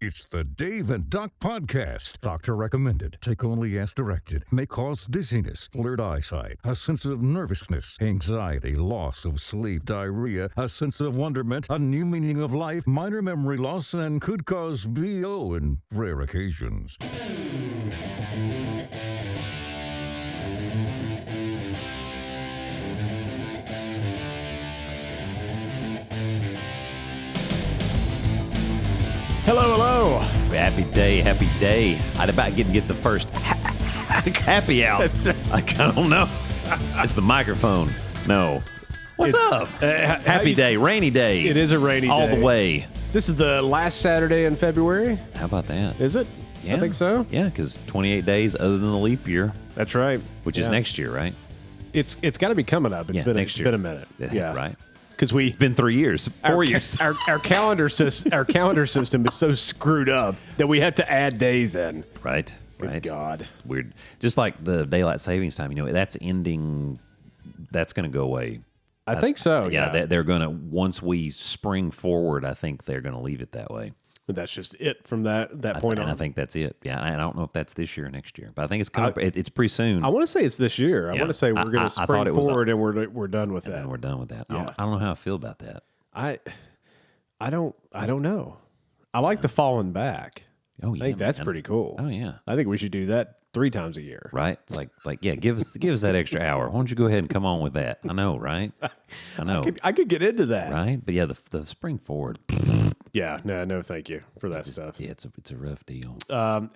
It's the Dave and Doc Podcast. Doctor recommended. Take only as directed. May cause dizziness, blurred eyesight, a sense of nervousness, anxiety, loss of sleep, diarrhea, a sense of wonderment, a new meaning of life, minor memory loss, and could cause VO in rare occasions. Hello, hello. Happy day, happy day. I'd about get the first happy out. I don't know. It's the microphone. No. What's up? Happy day, rainy day. It is a rainy all day. the way. This is the last Saturday in February. How about that? Is it? Yeah. I think so. Yeah, because 28 days other than the leap year. That's right. Which is next year, right? It's got to be coming up. It's been next year. Been a minute. Yeah, right. Because It's been 3 years, 4 years. Our calendar system is so screwed up that we have to add days in. Right. Good Right. God. Weird. Just like the daylight savings time, that's ending. That's going to go away. I think so. Yeah, they're going to, once we spring forward, I think they're going to leave it that way. But that's just it from that point on. And I think that's it. Yeah, I don't know if that's this year or next year, but I think it's coming. It's pretty soon. I want to say it's this year. I Yeah. want to say we're going to I spring thought it was forward and we're done with that. And we're done with that. Yeah. I don't know how I feel about that. I don't know. I like the falling back. Oh, I think that's pretty cool. Oh yeah, I think we should do that 3 times a year. right. It's like yeah. Give us that extra hour. Why don't you go ahead and come on with that? I know, right? I know, I could get into that. right? But yeah, the spring forward. Yeah, no, thank you for that stuff. Yeah, it's a rough deal.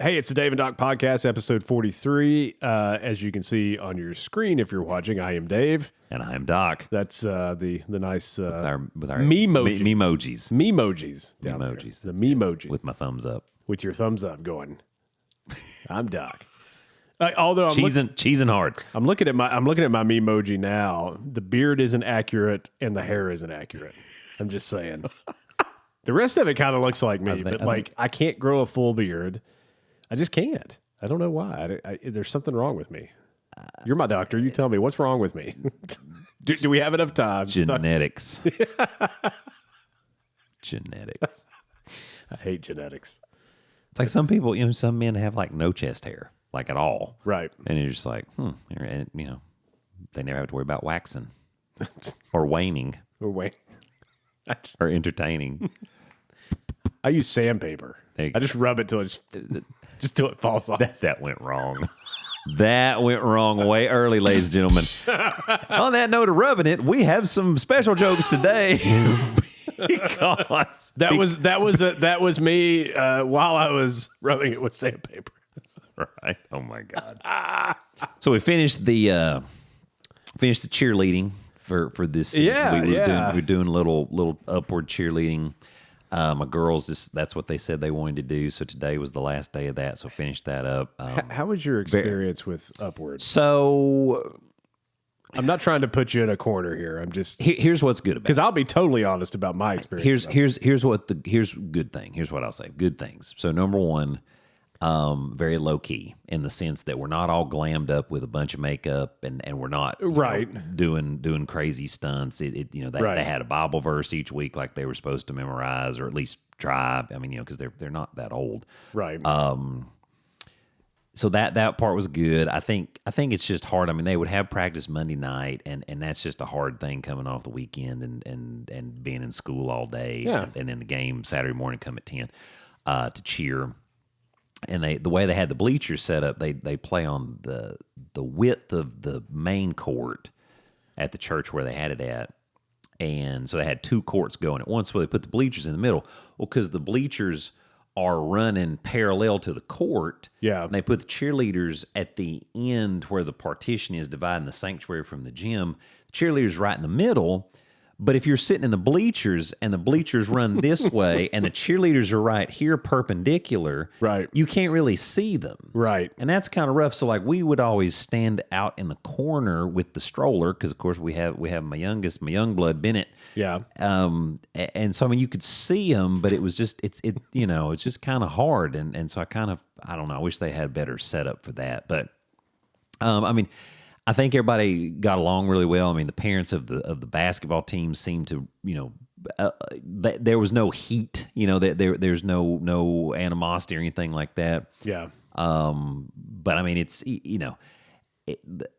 Hey, it's the Dave and Doc Podcast, episode 43. As you can see on your screen, if you're watching, I am Dave. And I'm Doc. That's the nice With our Memojis. memojis. Memojis. down there. Memojis, The that's it. memojis. With my thumbs up. With your thumbs up going. I'm Doc. Although I'm Cheesing hard. I'm looking at my Memoji now. The beard isn't accurate and the hair isn't accurate. I'm just saying. The rest of it kind of looks like me, but I can't grow a full beard. I just can't. I don't know why. There's something wrong with me. You're my doctor. You tell me what's wrong with me. Do we have enough time? Genetics. Genetics. I hate genetics. It's like some people, some men have like no chest hair, like at all. Right. And you're just like, they never have to worry about waxing or waning Oh, wait. or entertaining. I use sandpaper. I just rub it till just till it falls off. That went wrong. That went wrong way early, ladies and gentlemen. On that note of rubbing it, we have some special jokes today. Because that was me while I was rubbing it with sandpaper. right. Oh my God. So we finished the cheerleading for this season. Yeah, We're doing a little upward cheerleading. My girls, that's what they said they wanted to do. So today was the last day of that. So finished that up. How was your experience with Upward? So I'm not trying to put you in a corner here. I'm just here's what's good about it. because I'll be totally honest about my experience. Here's good thing. Here's what I'll say. Good things. So number one, very low key in the sense that we're not all glammed up with a bunch of makeup and we're not doing crazy stunts. They had a Bible verse each week like they were supposed to memorize or at least try. I mean, because they're not that old. Right. So that part was good. I think it's just hard. I mean, they would have practice Monday night, and that's just a hard thing coming off the weekend and being in school all day. Yeah. And then the game Saturday morning come at 10 to cheer. And the way they had the bleachers set up, they play on the width of the main court at the church where they had it at. And so they had 2 courts going at once, so they put the bleachers in the middle. Well, because the bleachers are running parallel to the court. Yeah. And they put the cheerleaders at the end where the partition is dividing the sanctuary from the gym. The cheerleaders right in the middle. But if you're sitting in the bleachers and the bleachers run this way and the cheerleaders are right here perpendicular, Right. you can't really see them. Right. And that's kind of rough. So like we would always stand out in the corner with the stroller because of course we have my young blood Bennett. Yeah. And so I mean you could see them, but it was just it's just kind of hard. And so I don't know. I wish they had better setup for that. But I mean, I think everybody got along really well. I mean, the parents of the basketball team seemed to, there was no heat. There's no animosity or anything like that. Yeah. But I mean, it's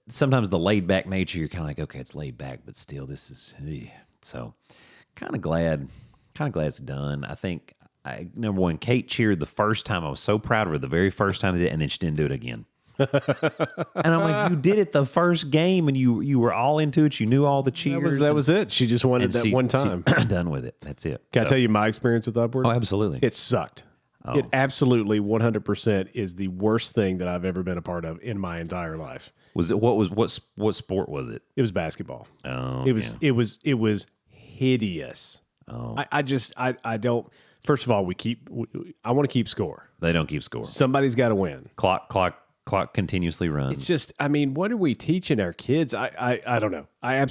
sometimes the laid back nature. You're kind of like, okay, it's laid back, but still, this is so. Kind of glad it's done. I think number one, Kate cheered the first time. I was so proud of her the very first time they did it, and then she didn't do it again. And I'm like, you did it the first game, and you were all into it. You knew all the cheers. That was it. She just wanted that one time. Done with it. That's it. Can I tell you my experience with Upward? Oh, absolutely. It sucked. Oh. It absolutely 100% is the worst thing that I've ever been a part of in my entire life. Was it what sport was it? It was basketball. Oh, it was hideous. Oh, I don't. First of all, I want to keep score. They don't keep score. Somebody's got to win. Clock continuously runs. It's just, I mean, what are we teaching our kids? I don't know. We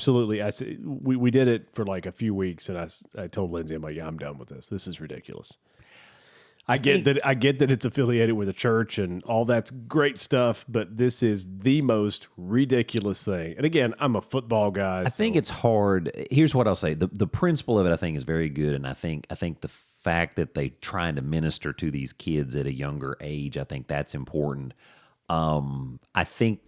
did it for like a few weeks, and I told Lindsay, I'm like, yeah, I'm done with this. This is ridiculous. I get that it's affiliated with a church and all that's great stuff, but this is the most ridiculous thing. And again, I'm a football guy. I think it's hard. Here's what I'll say: the principle of it, I think, is very good, and I think the fact that they trying to minister to these kids at a younger age, I think that's important. I think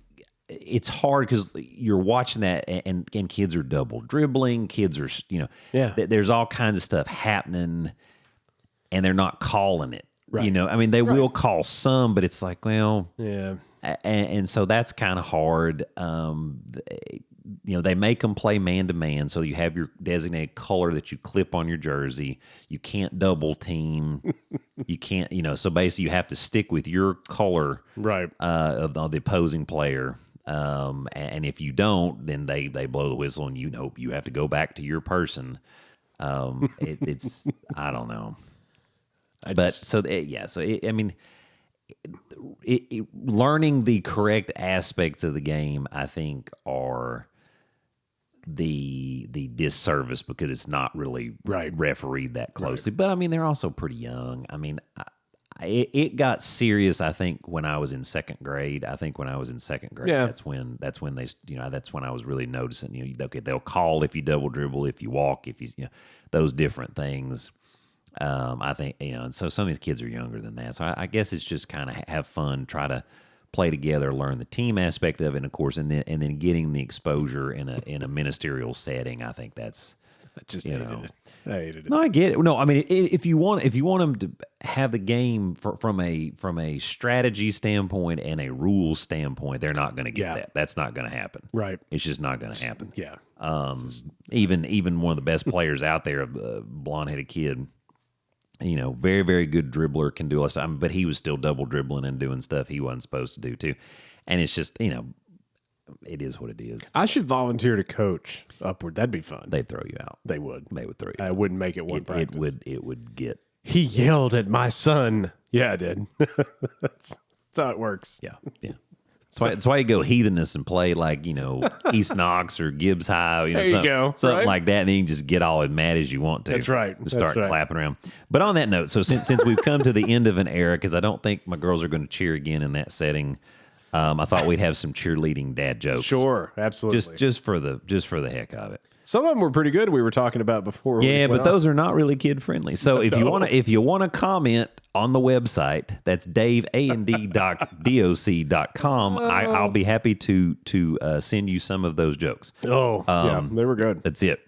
it's hard because you're watching that, and kids are double dribbling. Kids are, there's all kinds of stuff happening. And they're not calling it, right. I mean, they will call some, but it's like, well, yeah. And so that's kind of hard. They make them play man to man. So you have your designated color that you clip on your jersey. You can't double team. You can't, so basically you have to stick with your color, right, of the opposing player. And if you don't, then they blow the whistle, and you have to go back to your person. It's I don't know. Learning the correct aspects of the game, I think, are the disservice because it's not really refereed that closely. Right. But I mean, they're also pretty young. I mean, it got serious. I think when I was in second grade. Yeah. That's when they, that's when I was really noticing. Okay, they'll call if you double dribble, if you walk, if you, those different things. I think, and so some of these kids are younger than that. So I guess it's just kind of have fun, try to play together, learn the team aspect of it, and of course, and then getting the exposure in a ministerial setting. I think that's I hated it. No, I get it. No, I mean, if you want them to have the game from a strategy standpoint and a rules standpoint, they're not going to get that. That's not going to happen. Right. It's just not going to happen. Yeah. Even one of the best players out there, a blonde-headed kid. Very, very good dribbler, can do all this. But he was still double dribbling and doing stuff he wasn't supposed to do too. And it's just, it is what it is. I should volunteer to coach Upward. That'd be fun. They'd throw you out. They would. They would throw you out. I wouldn't make it one practice. It would get. He yelled at my son. Yeah, I did. That's how it works. Yeah. That's why you go heathenist and play like, East Knox or Gibbs High, something like that, and then you can just get all as mad as you want to. That's right. And start clapping around. But on that note, so since we've come to the end of an era, because I don't think my girls are going to cheer again in that setting, I thought we'd have some cheerleading dad jokes. Sure, absolutely. Just for the heck of it. Some of them were pretty good. We were talking about before. Yeah, but those are not really kid friendly. So if you want to comment on the website, that's DaveDoc043.com. I'll be happy to send you some of those jokes. Oh, yeah, they were good. That's it.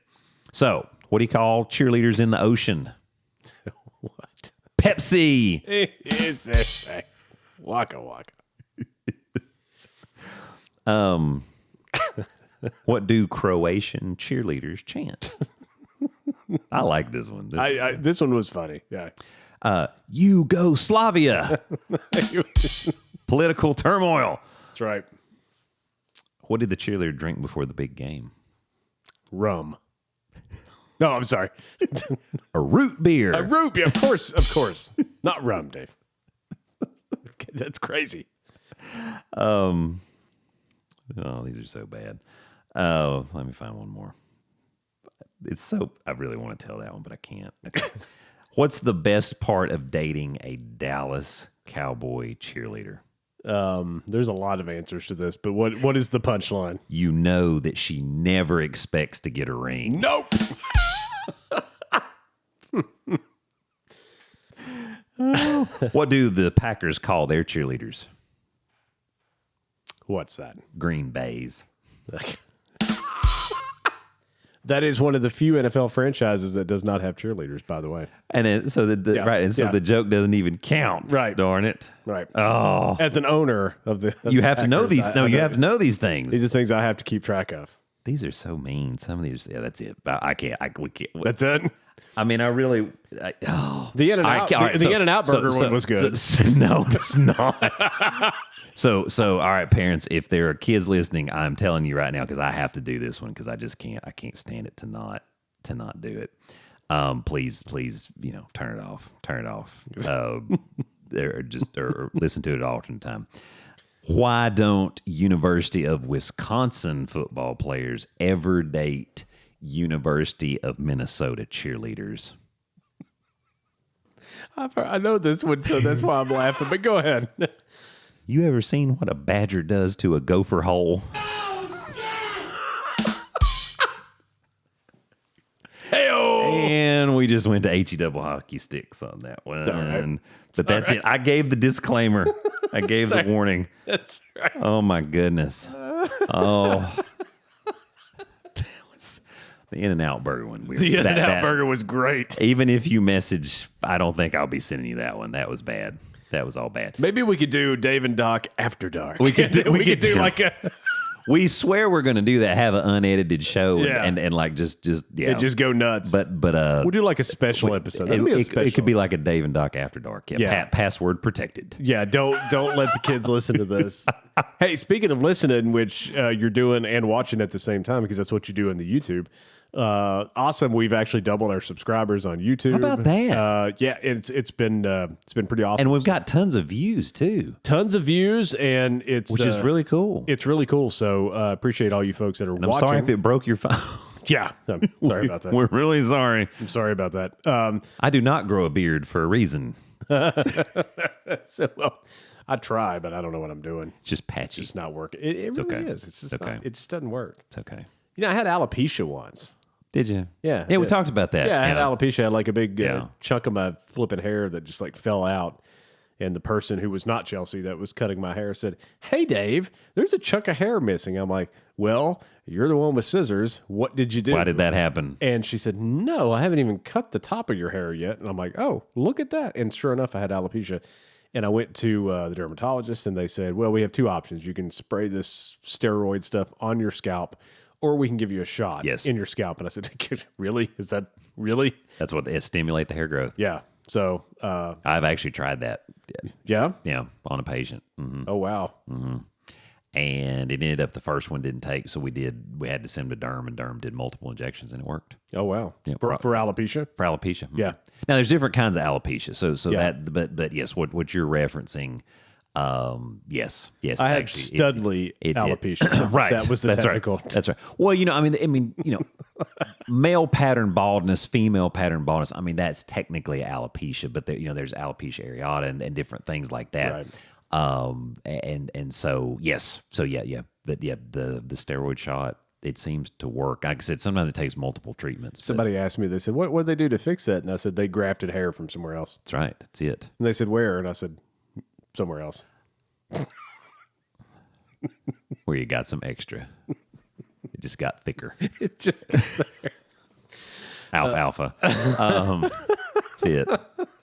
So, what do you call cheerleaders in the ocean? What? Pepsi. Is this Waka Waka? What do Croatian cheerleaders chant? I like this one. This one was funny. Yeah. Yugoslavia. Political turmoil. That's right. What did the cheerleader drink before the big game? Rum. No, I'm sorry. A root beer. A root beer. Of course. Not rum, Dave. That's crazy. Oh, these are so bad. Oh, let me find one more. I really want to tell that one, but I can't. What's the best part of dating a Dallas Cowboy cheerleader? There's a lot of answers to this, but what is the punchline? You know that she never expects to get a ring. Nope. What do the Packers call their cheerleaders? What's that? Green Bays. That is one of the few NFL franchises that does not have cheerleaders, by the way. And then, so the joke doesn't even count. Right. Darn it. Right. Oh. As an owner of the You have to know Packers, these. You have to know these things. These are things I have to keep track of. These are so mean. Some of these, that's it. We can't. That's it. I mean, I really. The In-N-Out burger one was good. No, it's not. So, all right, parents, if there are kids listening, I'm telling you right now because I have to do this one because I just can't. I can't stand it to not do it. Please, turn it off. Turn it off. or listen to it at alternate time. Why don't University of Wisconsin football players ever date University of Minnesota cheerleaders? I know this one, so that's why I'm laughing. But go ahead. You ever seen what a badger does to a gopher hole? Hey-o! And we just went to HE double hockey sticks on that one. Right. But that's it. I gave the disclaimer. I gave the warning. That's right. Oh, my goodness. Oh. That was the In-N-Out burger one. The In-N-Out burger was great. Even if you message, I don't think I'll be sending you that one. That was bad. That was all bad. Maybe we could do Dave and Doc after dark. We could do like a. We swear we're going to do that. Have an unedited show and like just go nuts. But we'll do like a special episode. It could be like a Dave and Doc after dark. Yeah. Password protected. Yeah. Don't let the kids listen to this. Hey, speaking of listening, which you're doing and watching at the same time because that's what you do in the YouTube. Awesome. We've actually doubled our subscribers on YouTube. How about that? Yeah, it's been pretty awesome. And we've got tons of views too. Tons of views, and which is really cool. It's really cool. So appreciate all you folks that are watching. I'm sorry if it broke your phone. Yeah, I'm sorry about that. We're really sorry. I'm sorry about that. I do not grow a beard for a reason. I try, but I don't know what I'm doing. It's just patchy. It's just not working. It really okay. is. It's just okay. It just doesn't work. It's okay. You know, I had alopecia once. Did you? Yeah. Yeah, we talked about that. Yeah, I had alopecia. I had like a big chunk of my flipping hair that just like fell out. And the person who was not Chelsea that was cutting my hair said, "Hey, Dave, there's a chunk of hair missing." I'm like, "Well, you're the one with scissors. What did you do?" Why did that happen? And she said, "No, I haven't even cut the top of your hair yet." And I'm like, "Oh, look at that." And sure enough, I had alopecia. And I went to the dermatologist and they said, "Well, we have two options. You can spray this steroid stuff on your scalp, or we can give you a shot in your scalp." And I said, "Really? Is that really?" That's what they stimulate the hair growth. Yeah. So I've actually tried that. Yeah? Yeah, on a patient. Mm-hmm. Oh, wow. Mm-hmm. And it ended up the first one didn't take, so we had to send to Derm, and Derm did multiple injections, and it worked. Oh, wow. Yeah, for alopecia? For alopecia. Yeah. Now, there's different kinds of alopecia. So but yes, what you're referencing, yes. I had studly alopecia. Right. That was the technical. Right. That's right. Well, male pattern baldness, female pattern baldness. I mean, that's technically alopecia, but there's alopecia areata and different things like that. Right. And so yes. So yeah. But yeah, the steroid shot, it seems to work. Like I said, sometimes it takes multiple treatments. Somebody asked me, they said, what did they do to fix that? And I said, they grafted hair from somewhere else. That's right. That's it. And they said, where? And I said, somewhere else. Where you got some extra. It just got thicker. It just got thicker. Alfalfa. That's it.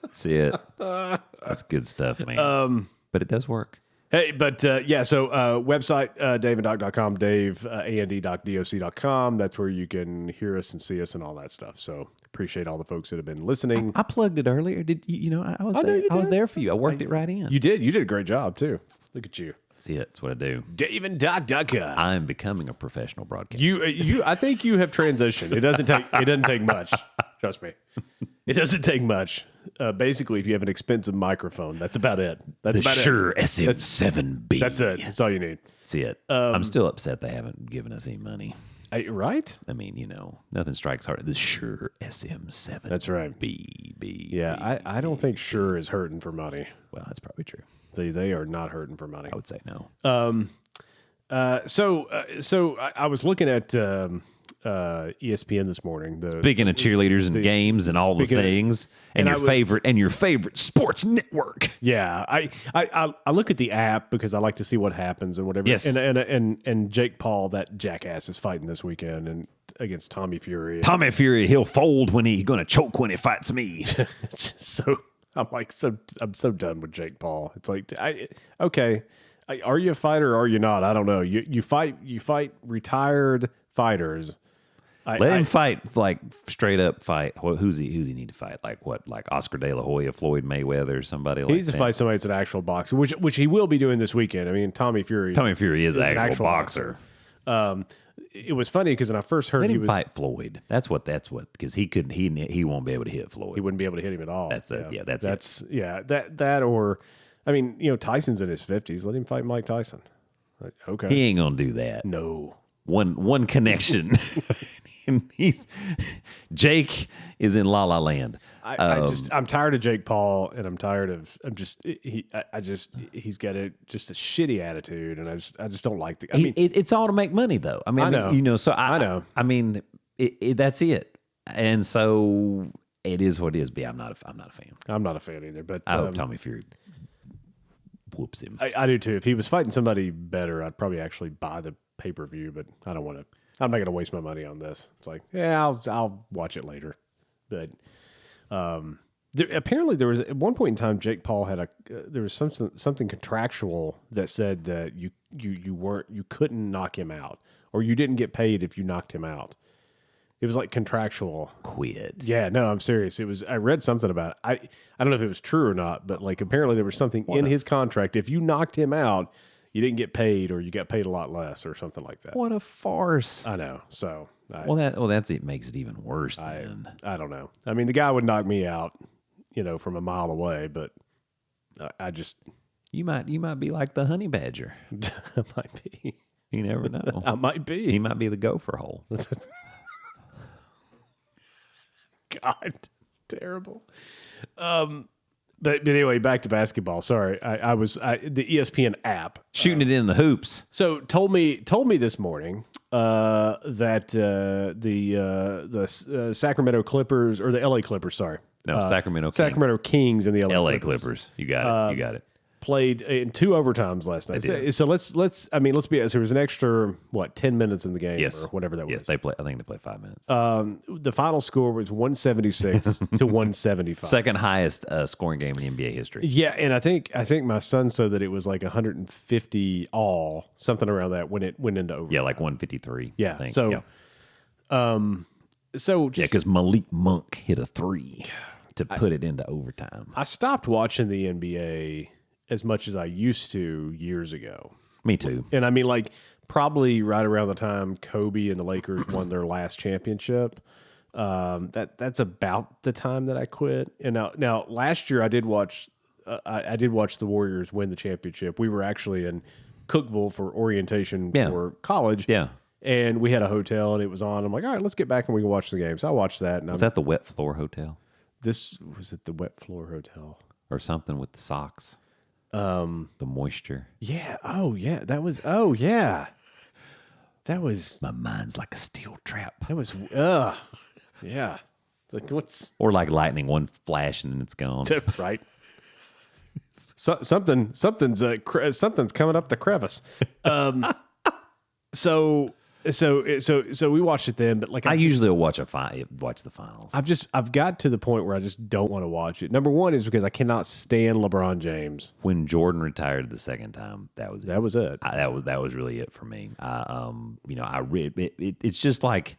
That's it. That's good stuff, man. But it does work. Hey, but so website, DaveandDoc.com, DaveAndDoc.com. That's where you can hear us and see us and all that stuff. So appreciate all the folks that have been listening. I plugged it earlier. Did I was there. I was there for you. I worked it right in. You did. You did a great job too. Look at you. That's it. That's what I do. DaveandDoc.com. I'm becoming a professional broadcaster. You. I think you have transitioned. It doesn't take much. Trust me. It doesn't take much. Basically, if you have an expensive microphone, that's about it. That's about Shure it. SM7B. That's it. That's all you need. That's it. I'm still upset they haven't given us any money. Right? I mean, nothing strikes harder. The Shure SM7. That's right. B. Yeah, I don't think Shure is hurting for money. Well, that's probably true. They are not hurting for money. I would say no. So I was looking at ESPN this morning. Speaking of cheerleaders and games and all the things, and your favorite sports network. Yeah, I look at the app because I like to see what happens and whatever. Yes. And Jake Paul, that jackass, is fighting this weekend and against Tommy Fury. Tommy Fury, he'll fold when he's going to choke when he fights me. So I'm so done with Jake Paul. It's like, okay, are you a fighter or are you not? I don't know. You fight retired fighters. Let him fight, like straight up fight. Who's he need to fight? Like what? Like Oscar De La Hoya, Floyd Mayweather, somebody like that? He needs to fight somebody that's an actual boxer, which he will be doing this weekend. I mean, Tommy Fury is an actual boxer. It was funny because when I first heard Let him fight Floyd. That's what because he won't be able to hit Floyd. He wouldn't be able to hit him at all. That's that or I mean, Tyson's in his 50s. Let him fight Mike Tyson. Like, okay. He ain't gonna do that. No. One connection. And Jake is in La La Land. I'm tired of Jake Paul, and he's got just a shitty attitude, and I just don't like it's all to make money though. I mean, I know. So I know. I mean, that's it, and so it is what it is. But I'm not a fan. I'm not a fan either. But I hope Tommy Fury whoops him. I do too. If he was fighting somebody better, I'd probably actually buy the pay-per-view. But I don't want to. I'm not going to waste my money on this. It's like, yeah, I'll watch it later. But apparently there was at one point in time, Jake Paul had there was something contractual that said that you couldn't knock him out, or you didn't get paid if you knocked him out. It was like contractual. Quit. Yeah, no, I'm serious. It was. I read something about it. I don't know if it was true or not, but like apparently there was something in his contract. If you knocked him out, you didn't get paid, or you got paid a lot less, or something like that. What a farce! I know. So, that's it. Makes it even worse. Then I don't know. I mean, the guy would knock me out, from a mile away, but I just you might be like the honey badger. I might be. You never know. I might be. He might be the gopher hole. God, it's terrible. But anyway, back to basketball. Sorry, I was the ESPN app shooting it in the hoops. So told me this morning that the Sacramento Clippers or the LA Clippers, sorry, no, Sacramento Kings and the LA Clippers. You got it. You got it. Played in 2 overtimes last night. So let's be honest. There was an extra 10 minutes in the game, or whatever that was. Yes, I think they played 5 minutes. The final score was 176 to 175. Second highest scoring game in NBA history. Yeah, and I think my son said that it was like 150 all, something around that when it went into overtime. Yeah, like 153. Yeah. I think. So because Malik Monk hit a 3 to put it into overtime. I stopped watching the NBA as much as I used to years ago. Me too. And I mean, like, probably right around the time Kobe and the Lakers won their last championship. That's about the time that I quit. And now last year I did watch the Warriors win the championship. We were actually in Cookeville for orientation for college. Yeah. And we had a hotel and it was on. I'm like, all right, let's get back and we can watch the game. So I watched that. And was that the Wet Floor Hotel? This was at the Wet Floor Hotel. Or something with the socks. The moisture. Yeah. Oh, yeah. That was. Oh, yeah. That was. My mind's like a steel trap. That was. Yeah. It's like what's. Or like lightning, one flash and then it's gone. Right. Something's coming up the crevice. So we watched it then, but like I usually watch the finals. I've got to the point where I just don't want to watch it. Number one is because I cannot stand LeBron James. When Jordan retired the second time, that was it. That was it. That was really it for me. It's just like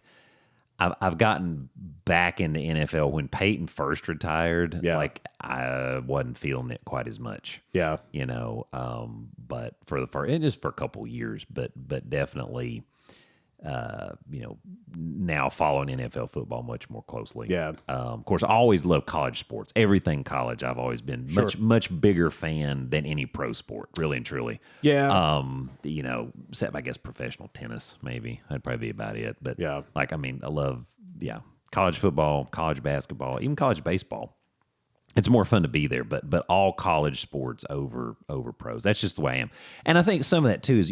I've gotten back into NFL when Peyton first retired. Yeah. Like I wasn't feeling it quite as much. Yeah. But just for a couple years, but definitely. now following NFL football much more closely. Yeah. Of course, I always love college sports. Everything college, I've always been much bigger fan than any pro sport, really and truly. Yeah. Except I guess professional tennis, maybe. That'd probably be about it. But yeah, I love, college football, college basketball, even college baseball. It's more fun to be there, but all college sports over pros. That's just the way I am. And I think some of that too is,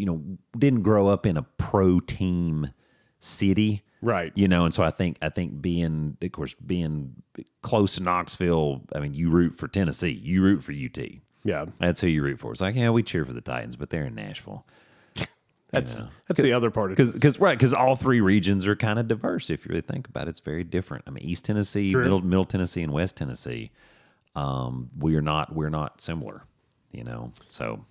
didn't grow up in a pro team city. Right. And so I think being close to Knoxville, I mean, you root for Tennessee, you root for UT. Yeah. That's who you root for. It's like, yeah, we cheer for the Titans, but they're in Nashville. That's the other part of it. Because all three regions are kind of diverse. If you really think about it, it's very different. I mean, East Tennessee, Middle Tennessee, and West Tennessee. We're not similar, so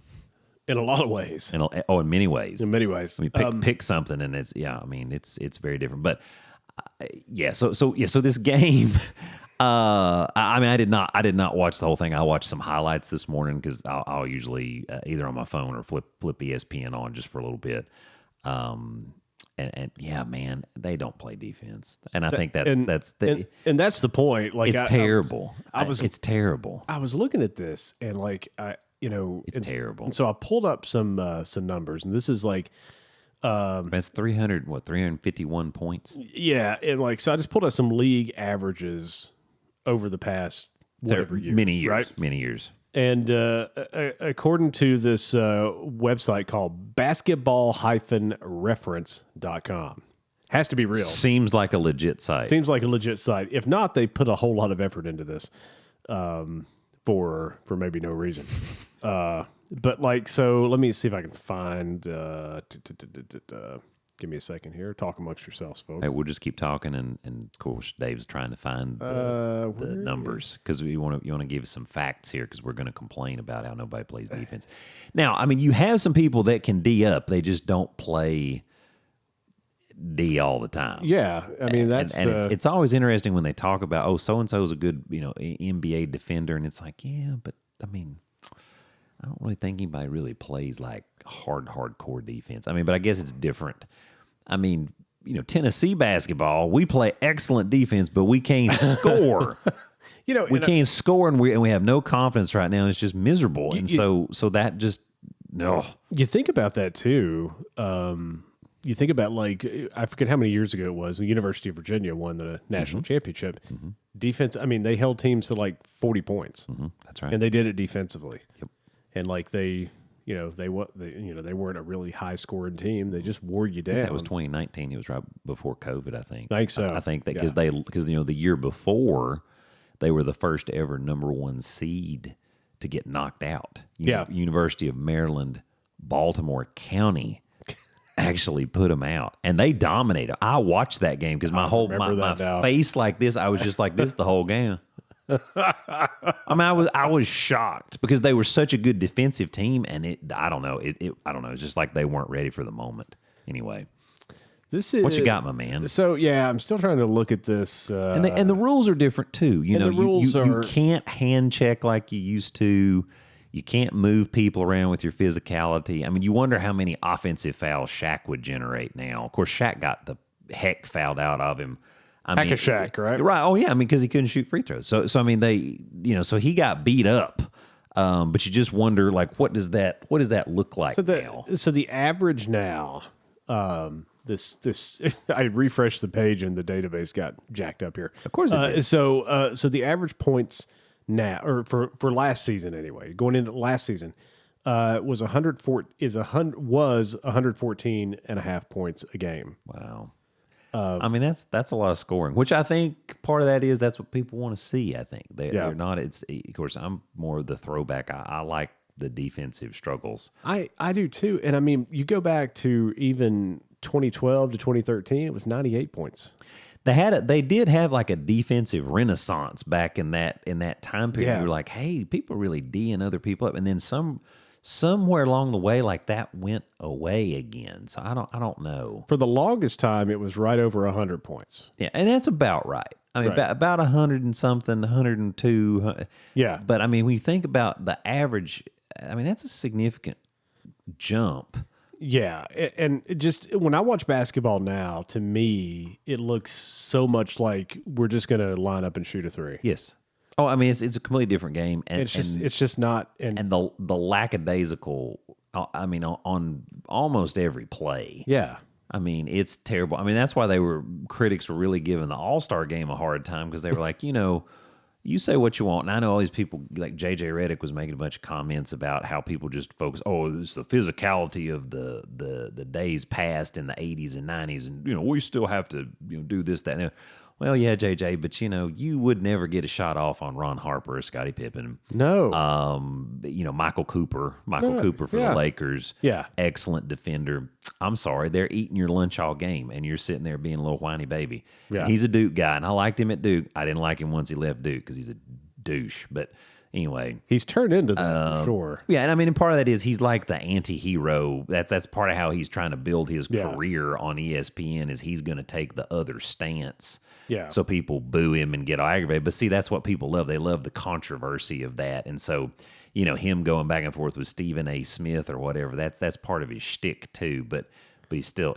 in a lot of ways. In many ways. In many ways. I mean, pick something, and it's it's very different. But so this game, I did not watch the whole thing. I watched some highlights this morning because I'll usually either on my phone or flip ESPN on just for a little bit. And yeah, man, they don't play defense, and I think that's the point. Like, it's terrible. It's terrible. I was looking at this, and it's terrible. And so I pulled up some numbers, and this is like, that's 351 points. Yeah, and so I just pulled up some league averages over the past whatever years, many years, right? Many years. And according to this website called basketball-reference.com, has to be real. Seems like a legit site. If not, they put a whole lot of effort into this for maybe no reason. But so let me see if I can find. Give me a second here. Talk amongst yourselves, folks. Hey, we'll just keep talking, and of course, Dave's trying to find the numbers because you want to give us some facts here because we're going to complain about how nobody plays defense. Now, I mean, you have some people that can D up; they just don't play D all the time. Yeah, I mean it's always interesting when they talk about so and so is a good NBA defender, and it's like but I mean, I don't really think anybody really plays like hardcore defense. I mean, but I guess it's different. I mean, Tennessee basketball, we play excellent defense, but we can't score. We can't score, and we have no confidence right now, and it's just miserable. And so that just no. You think about that too. You think about I forget how many years ago it was. The University of Virginia won the national championship. Mm-hmm. Defense. I mean, they held teams to 40 points. Mm-hmm. That's right, and they did it defensively. Yep. And they weren't a really high scoring team. They just wore you down. That was 2019. It was right before COVID, I think. I think so. I think that because the year before they were the first ever number one seed to get knocked out. University of Maryland, Baltimore County actually put them out, and they dominated. I watched that game because my face like this. I was just like this the whole game. I mean, I was shocked because they were such a good defensive team, and I don't know. It's just like they weren't ready for the moment. Anyway, this is what you got, my man. So I'm still trying to look at this, and the rules are different too. You can't hand check like you used to. You can't move people around with your physicality. I mean, you wonder how many offensive fouls Shaq would generate now. Of course, Shaq got the heck fouled out of him. Hack-a-Shaq, right? Right. Oh, yeah. I mean, because he couldn't shoot free throws. So I mean, so he got beat up. But you just wonder, what does that look like now? So the average now, this I refreshed the page and the database got jacked up here. Of course it did. So the average points now, or for last season anyway, going into last season, was 114 and a half points a game. Wow. I mean, that's a lot of scoring, which I think part of that is that's what people want to see. I think they're not. It's of course I'm more of the throwback. I like the defensive struggles. I do too. And I mean, you go back to even 2012 to 2013, it was 98 points. They did have a defensive renaissance back in that time period. Yeah. You were like, hey, people are really D'ing other people up, and then somewhere along the way, that went away again. So I don't know. For the longest time, it was right over 100 points. Yeah, and that's about right. I mean, Right. about 100 and something, 102. Yeah. But I mean, when you think about the average, I mean, that's a significant jump Yeah, and just when I watch basketball now, to me, it looks so much like we're just going to line up and shoot a three. Yes. Oh, I mean, it's a completely different game, and It's just not. and the lackadaisical. I mean, on almost every play. Yeah. I mean, it's terrible. I mean, that's why critics were really giving the All-Star game a hard time, because they were like, you say what you want. And I know all these people, like J.J. Redick was making a bunch of comments about how people just focus, it's the physicality of the days past in the 80s and 90s. And, we still have to do this, that, and that. Well, yeah, JJ, but you would never get a shot off on Ron Harper or Scottie Pippen. No. Michael Cooper for the Lakers. Yeah. Excellent defender. I'm sorry, they're eating your lunch all game, and you're sitting there being a little whiny baby. Yeah. He's a Duke guy, and I liked him at Duke. I didn't like him once he left Duke because he's a douche. But anyway, he's turned into that for sure. Yeah, and I mean, and part of that is he's like the anti-hero. That's part of how he's trying to build his career on ESPN. Is he's going to take the other stance. Yeah. So people boo him and get aggravated. But see, that's what people love. They love the controversy of that. And so, him going back and forth with Stephen A. Smith or whatever, that's part of his shtick too. But he's still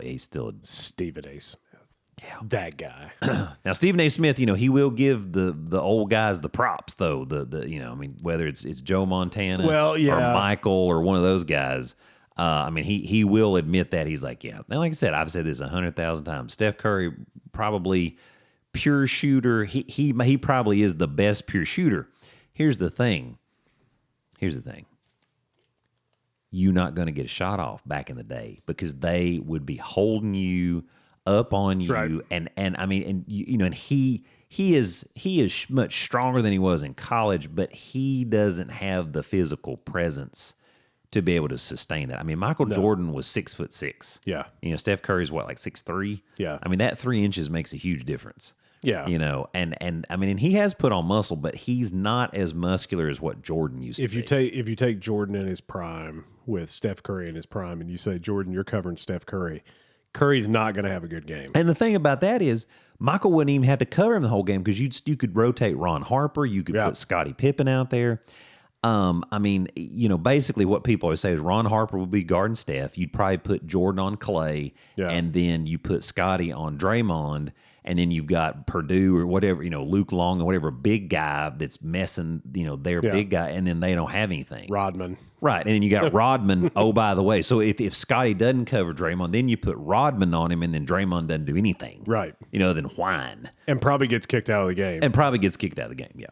Stephen A. Smith. Yeah. That guy. Now, Stephen A. Smith, he will give the old guys the props though. I mean, whether it's Joe Montana or Michael or one of those guys. I mean, he will admit that. He's like, yeah. And like I said, I've said this 100,000 times. Steph Curry probably pure shooter. He probably is the best pure shooter. Here's the thing. You're not going to get a shot off back in the day because they would be holding you up on you. Right. And I mean, and he is much stronger than he was in college, but he doesn't have the physical presence to be able to sustain that. I mean, Michael Jordan was 6'6". Yeah. Steph Curry's what, like 6'3"? Yeah. I mean, that 3 inches makes a huge difference. Yeah. And I mean, and he has put on muscle, but he's not as muscular as what Jordan used to be. If you take Jordan in his prime with Steph Curry in his prime, and you say, Jordan, you're covering Steph Curry, Curry's not going to have a good game. And the thing about that is, Michael wouldn't even have to cover him the whole game because you could rotate Ron Harper, you could put Scottie Pippen out there. I mean, basically what people always say is Ron Harper would be guarding Steph. You'd probably put Jordan on Clay, and then you put Scottie on Draymond, and then you've got Purdue or whatever, Luke Long or whatever big guy that's messing, their big guy, and then they don't have anything. Rodman. Right, and then you got Rodman, oh, by the way. So if Scottie doesn't cover Draymond, then you put Rodman on him, and then Draymond doesn't do anything. Right. Then whine. And probably gets kicked out of the game.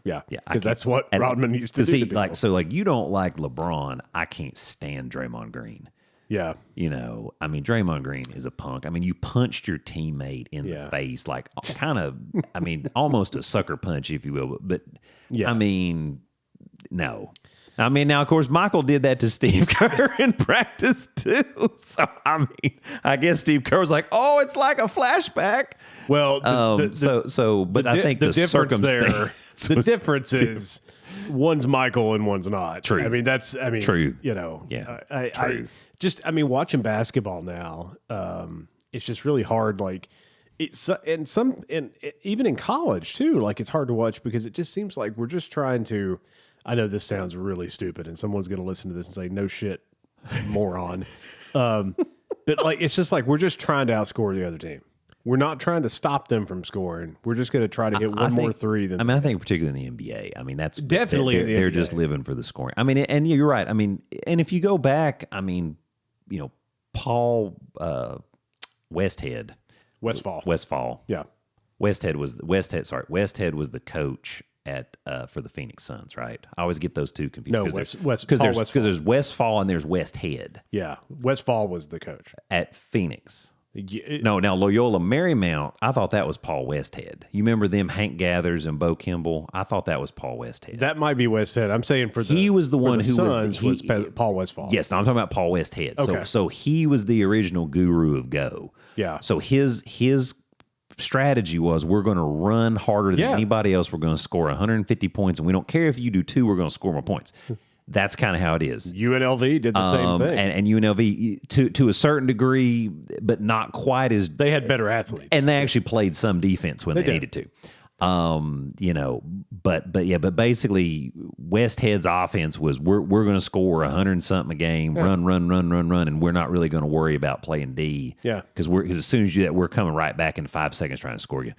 Yeah. Because that's what Rodman used to do to people. So you don't like LeBron. I can't stand Draymond Green. Yeah. I mean, Draymond Green is a punk. I mean, you punched your teammate in the face, like kind of, I mean, almost a sucker punch, if you will. But I mean, no. I mean, now, of course, Michael did that to Steve Kerr in practice, too. So, I mean, I guess Steve Kerr was like, oh, it's like a flashback. Well, but I think the difference there, the difference is one's Michael and one's not. True. I mean, true. I mean, watching basketball now, it's just really hard. Like, even in college, too, like, it's hard to watch because it just seems like we're just trying to. I know this sounds really stupid, and someone's going to listen to this and say, no shit, moron. But like, it's just like we're just trying to outscore the other team. We're not trying to stop them from scoring. We're just going to try to hit more three than. I mean, I think particularly in the NBA. I mean, that's definitely they're just living for the scoring. I mean, and you're right. I mean, and if you go back, I mean, Paul Westhead. Westfall. Yeah. Westhead was the coach for the Phoenix Suns, right? I always get those two confused. No, because there's Westfall and there's Westhead. Yeah, Westfall was the coach at Phoenix. Now Loyola Marymount, I thought that was Paul Westhead. You remember them, Hank Gathers and Bo Kimball? I thought that was Paul Westhead. That might be Westhead. I'm saying he was the one who was Paul Westfall. Yes, no, I'm talking about Paul Westhead. Okay. So he was the original guru of Go. Yeah. So his strategy was we're going to run harder than anybody else. We're going to score 150 points, and we don't care if you do 2. We're going to score more points. That's kind of how it is. UNLV did the same thing, and UNLV to a certain degree, but not quite as they had better athletes, and they actually played some defense when they needed to. You know, but basically West Head's offense was we're going to score 100 and something a game, run, and we're not really going to worry about playing D. Yeah, because as soon as you do that, we're coming right back in 5 seconds trying to score you.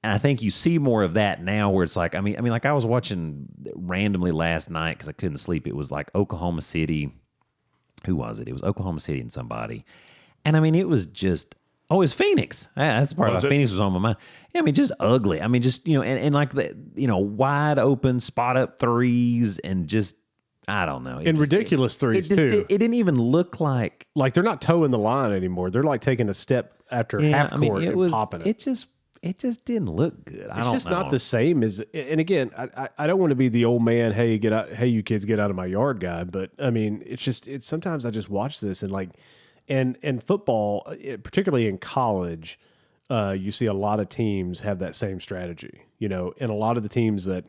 And I think you see more of that now, where it's like, I mean, like I was watching randomly last night because I couldn't sleep. It was like Oklahoma City. Who was it? It was Oklahoma City and somebody. And I mean, it was just. Oh, it's Phoenix. That's the part of Phoenix was on my mind. Yeah, I mean, just ugly. I mean, just, you know, and like the, you know, wide open spot up threes and just, I don't know. And ridiculous threes too. It didn't even look like they're not towing the line anymore. They're like taking a step after half court and popping it. It just didn't look good. It's just not the same as. And again, I don't want to be the old man. Hey, you kids get out of my yard guy. But I mean, it's sometimes I just watch this and like. And football, particularly in college, you see a lot of teams have that same strategy, you know, and a lot of the teams that,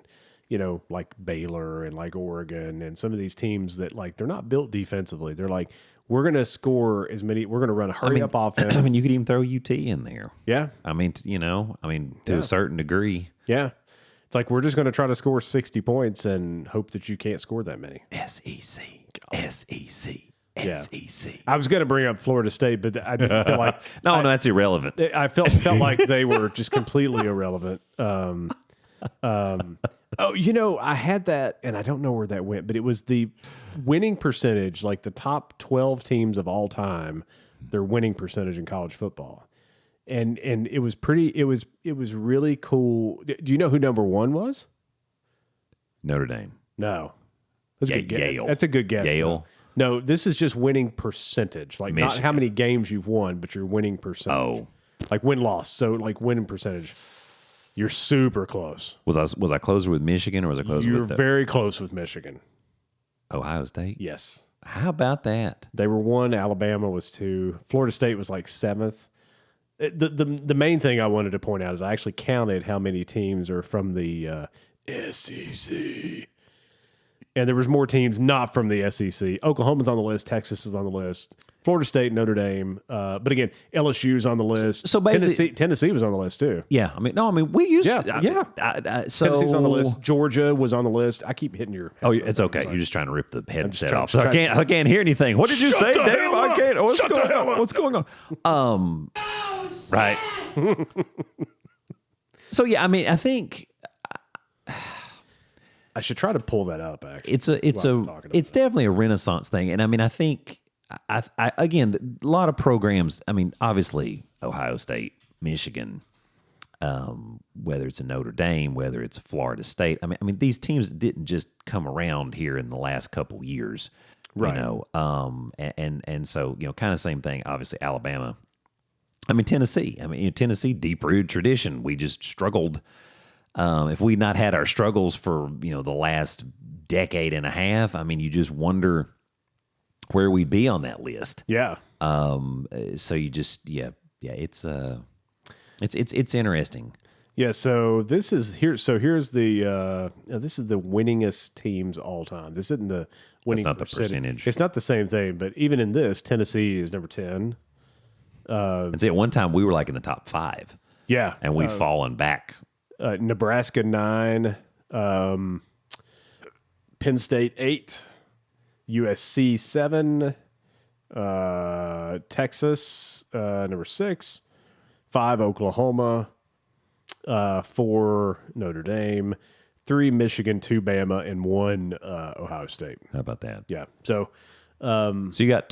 you know, like Baylor and like Oregon and some of these teams that like, they're not built defensively. They're like, we're going to score we're going to run a hurry up offense. I mean, you could even throw UT in there. Yeah. I mean, you know, to a certain degree. Yeah. It's like, we're just going to try to score 60 points and hope that you can't score that many. SEC. Yeah. SEC. I was going to bring up Florida State, but I didn't feel like no, that's irrelevant. I felt like they were just completely irrelevant. Oh, you know, I had that, and I don't know where that went, but it was the winning percentage, like the top 12 teams of all time, their winning percentage in college football, and it was pretty. It was really cool. Do you know who number one was? Notre Dame. No, that's a good guess. Yale. That's a good guess. Yale. Though. No, this is just winning percentage. Like Michigan. Not how many games you've won, but your winning percentage. Oh. Like win-loss. So like winning percentage. You're super close. Was I closer with Michigan or was I closer You're with very close with Michigan. Ohio State? Yes. How about that? They were 1, Alabama was 2. Florida State was like 7th. The main thing I wanted to point out is I actually counted how many teams are from the SEC. And there was more teams not from the SEC. Oklahoma's on the list. Texas is on the list. Florida State, Notre Dame. But again, LSU's on the list. So basically, Tennessee was on the list too. Yeah. I mean, we used so Tennessee was on the list. Georgia was on the list. I keep hitting your head. Oh, it's okay. You're just trying to rip the headset off. So I can't hear anything. What did you say, Dave? I can't. What's going on? Right. So yeah, I mean, I think I should try to pull that up. Actually, it's definitely a Renaissance thing, and I mean, I think I again, a lot of programs. I mean, obviously Ohio State, Michigan, whether it's a Notre Dame, whether it's a Florida State. I mean, these teams didn't just come around here in the last couple years, right? You know, and so you know, kind of same thing. Obviously, Alabama. I mean, Tennessee. I mean, Tennessee, deep-rooted tradition. We just struggled. If we'd not had our struggles for, you know, the last decade and a half, I mean, you just wonder where we'd be on that list. Yeah. So you just, it's interesting. Yeah. So this is here. So here's the this is the winningest teams all time. This isn't the winning. That's not the percentage. It's not the same thing. But even in this, Tennessee is number 10. And see, at one time we were like in the top 5. Yeah. And we've fallen back. Nebraska 9, Penn State 8, USC 7, Texas number 6, 5 Oklahoma, 4 Notre Dame, 3 Michigan, 2 Bama, and 1 Ohio State. How about that? Yeah. So you have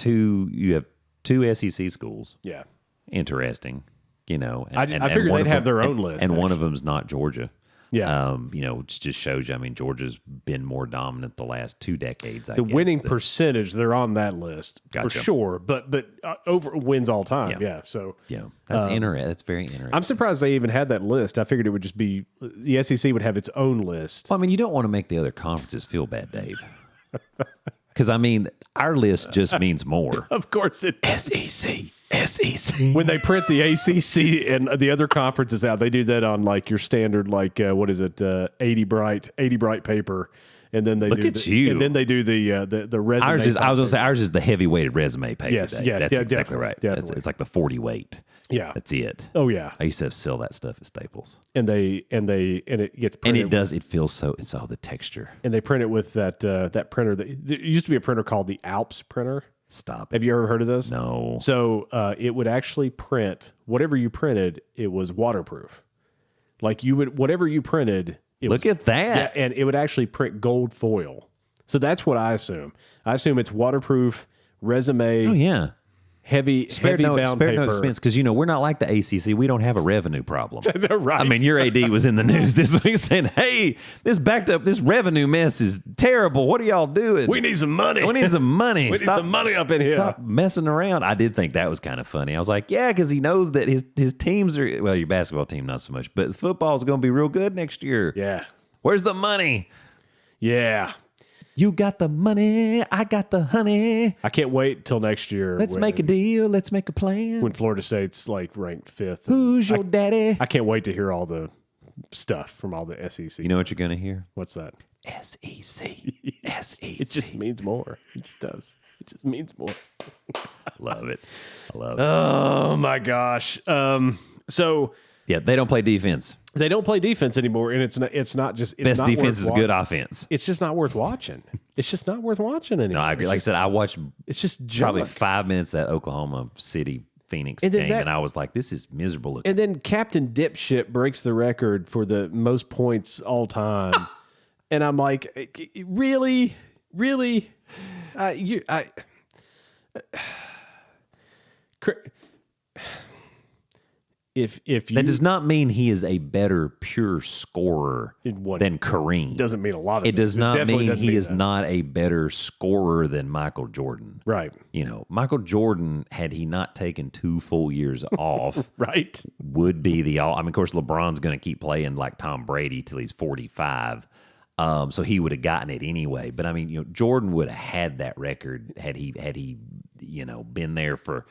2 SEC schools. Yeah. Interesting. You know, I figured they'd have their own list. And one of them's not Georgia. Yeah. You know, it just shows you, I mean, Georgia's been more dominant the last 2 decades. The winning percentage, they're on that list for sure, but over wins all time. Yeah. So that's interesting. That's very interesting. I'm surprised they even had that list. I figured it would just be the SEC would have its own list. Well, I mean, you don't want to make the other conferences feel bad, Dave. Because I mean, our list just means more. Of course, it SEC. When they print the ACC and the other conferences out, they do that on like your standard, like what is it, 80 bright paper, and then they look do at you, and then they do the resume. I was going to say ours is the heavy weighted resume paper. Yes, that's exactly right. Definitely. It's like the 40 weight. Yeah. That's it. Oh yeah. I used to sell that stuff at Staples. And it gets And printed. it feels so, it's all the texture. And they print it with that printer. There used to be a printer called the Alps printer. Stop. Have you ever heard of this? No. So it would actually print whatever you printed. It was waterproof. Like whatever you printed. Look at that. Yeah, and it would actually print gold foil. So that's what I assume. I assume it's waterproof, resume. Oh yeah. Heavy bound no paper. expense because we're not like the ACC. We don't have a revenue problem. Right. I mean, your AD was in the news this week saying, "Hey, this revenue mess is terrible. What are y'all doing? We need some money. We need some money. We need some money up in here. Stop messing around." I did think that was kind of funny. I was like, "Yeah," because he knows that his teams are your basketball team not so much, but football is going to be real good next year. Yeah. Where's the money? Yeah. You got the money. I got the honey. I can't wait till next year. Let's make a deal. Let's make a plan. When Florida State's like ranked 5th. Who's your daddy? I can't wait to hear all the stuff from all the SEC. You know what you're going to hear? What's that? SEC. SEC. It just means more. It just does. It just means more. Love it. I love it. Oh my gosh. So Yeah, they don't play defense. they don't play defense anymore, and it's not just Best not defense worth is good offense. It's just not worth watching. It's just not worth watching anymore. No, I agree. Like I said, I watched It's just probably junk. 5 minutes of that Oklahoma City Phoenix And then game, and I was like, this is miserable looking. And then Captain Dipshit breaks the record for the most points all time. And I'm like, really? If you That does not mean he is a better pure scorer than Kareem. doesn't mean a lot of It does not definitely mean doesn't he mean is that. not a better scorer than Michael Jordan. Right. Michael Jordan, had he not taken 2 full years off, Right. would be the all. I mean, of course, LeBron's going to keep playing like Tom Brady till he's 45. So he would have gotten it anyway. But I mean, Jordan would have had that record had he been there for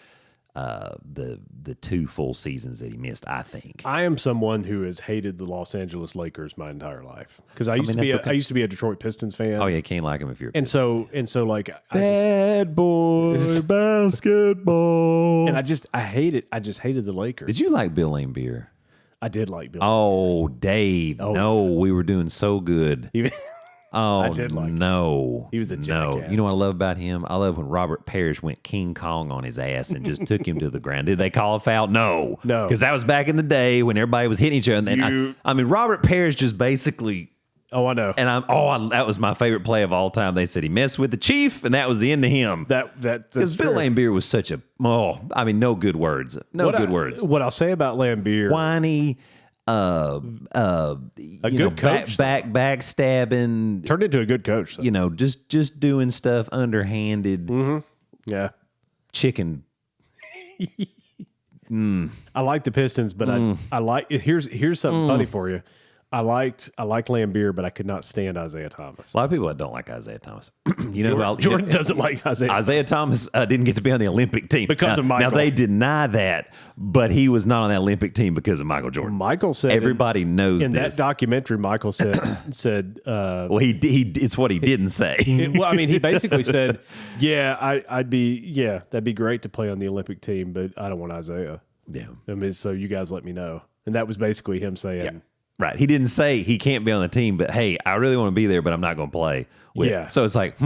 the 2 full seasons that he missed. I think. I am someone who has hated the Los Angeles Lakers my entire life because I used to be a Detroit Pistons fan. Oh yeah, can't like him if you're. And so like bad boy basketball. I just hated the Lakers. Did you like Bill Laimbeer? I did like Bill. Oh, Dave. No, we were doing so good. Oh, I did like no. He was a No. jackass. You know what I love about him? I love when Robert Parrish went King Kong on his ass and just took him to the ground. Did they call a foul? No. No. Because that was back in the day when everybody was hitting each other. And I mean, Robert Parrish just basically... Oh, I know. And that was my favorite play of all time. They said he messed with the Chief, and that was the end of him. Because Bill Laimbeer was such a... no good words. Words. What I'll say about Laimbeer... Whiny... a good coach, backstabbing, turned into a good coach. Though. Just doing stuff underhanded. Mm-hmm. Yeah, chicken. I like the Pistons, but I like. Here's something funny for you. I liked Laimbeer, but I could not stand Isaiah Thomas. A lot of people don't like Isaiah Thomas. Jordan doesn't like Isaiah. Isaiah Thomas didn't get to be on the Olympic team because of Michael. Now they deny that, but he was not on that Olympic team because of Michael Jordan. Michael said everybody knows in this. that documentary. Michael said. Well, he it's what he didn't say. He basically said, "Yeah, that'd be great to play on the Olympic team, but I don't want Isaiah." Yeah, I mean, so you guys let me know, and that was basically him saying. Yeah. Right. He didn't say he can't be on the team, but hey, I really want to be there, but I'm not going to play. Yeah. So it's like,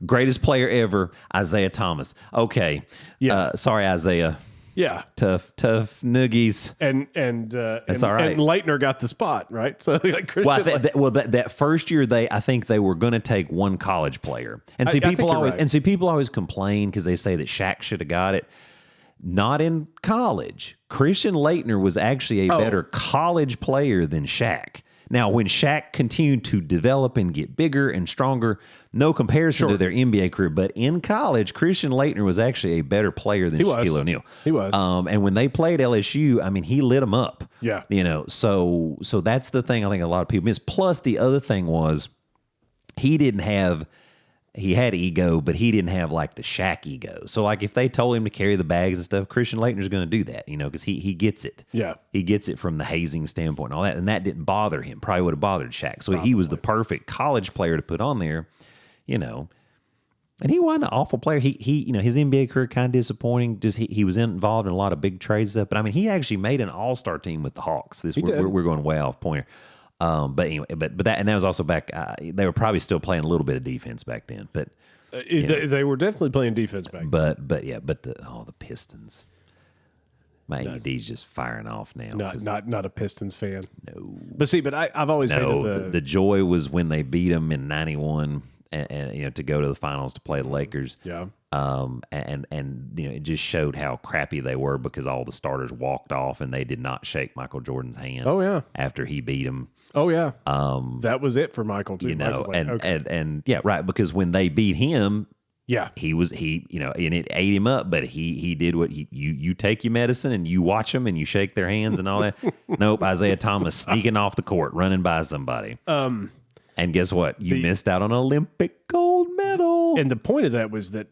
greatest player ever, Isaiah Thomas. Okay. Yeah. Sorry, Isaiah. Yeah. Tough noogies. And that's all right. And Leitner got the spot, right? So like Christian, that first year I think they were going to take one college player. And see, people always complain because they say that Shaq should have got it. Not in college. Christian Leitner was actually a better college player than Shaq. Now, when Shaq continued to develop and get bigger and stronger, no comparison to their NBA career. But in college, Christian Leitner was actually a better player than Shaquille O'Neal. He was. And when they played LSU, I mean, he lit them up. Yeah. So that's the thing I think a lot of people miss. Plus, the other thing was he had ego, but he didn't have like the Shaq ego. So like if they told him to carry the bags and stuff, Christian Leitner's going to do that, because he gets it. Yeah. He gets it from the hazing standpoint and all that. And that didn't bother him. Probably would have bothered Shaq. So he was the perfect college player to put on there, And he wasn't an awful player. He his NBA career kind of disappointing. Just he was involved in a lot of big trades stuff. But I mean, he actually made an All-Star team with the Hawks. We're going way off point here. But anyway, but that was also back. They were probably still playing a little bit of defense back then. But they were definitely playing defense back then. But the Pistons. My AD's just firing off now. Not a Pistons fan. No. But see, I've always hated the joy was when they beat them in '91 and to go to the finals to play the Lakers. Yeah. And it just showed how crappy they were because all the starters walked off and they did not shake Michael Jordan's hand. Oh yeah. After he beat them. Oh yeah. That was it for Michael too. And yeah, right, because when they beat him. Yeah, and it ate him up, but he did what you take your medicine and you watch them and you shake their hands and all that. Nope, Isaiah Thomas sneaking off the court, running by somebody. And guess what? You missed out on an Olympic gold medal. And the point of that was that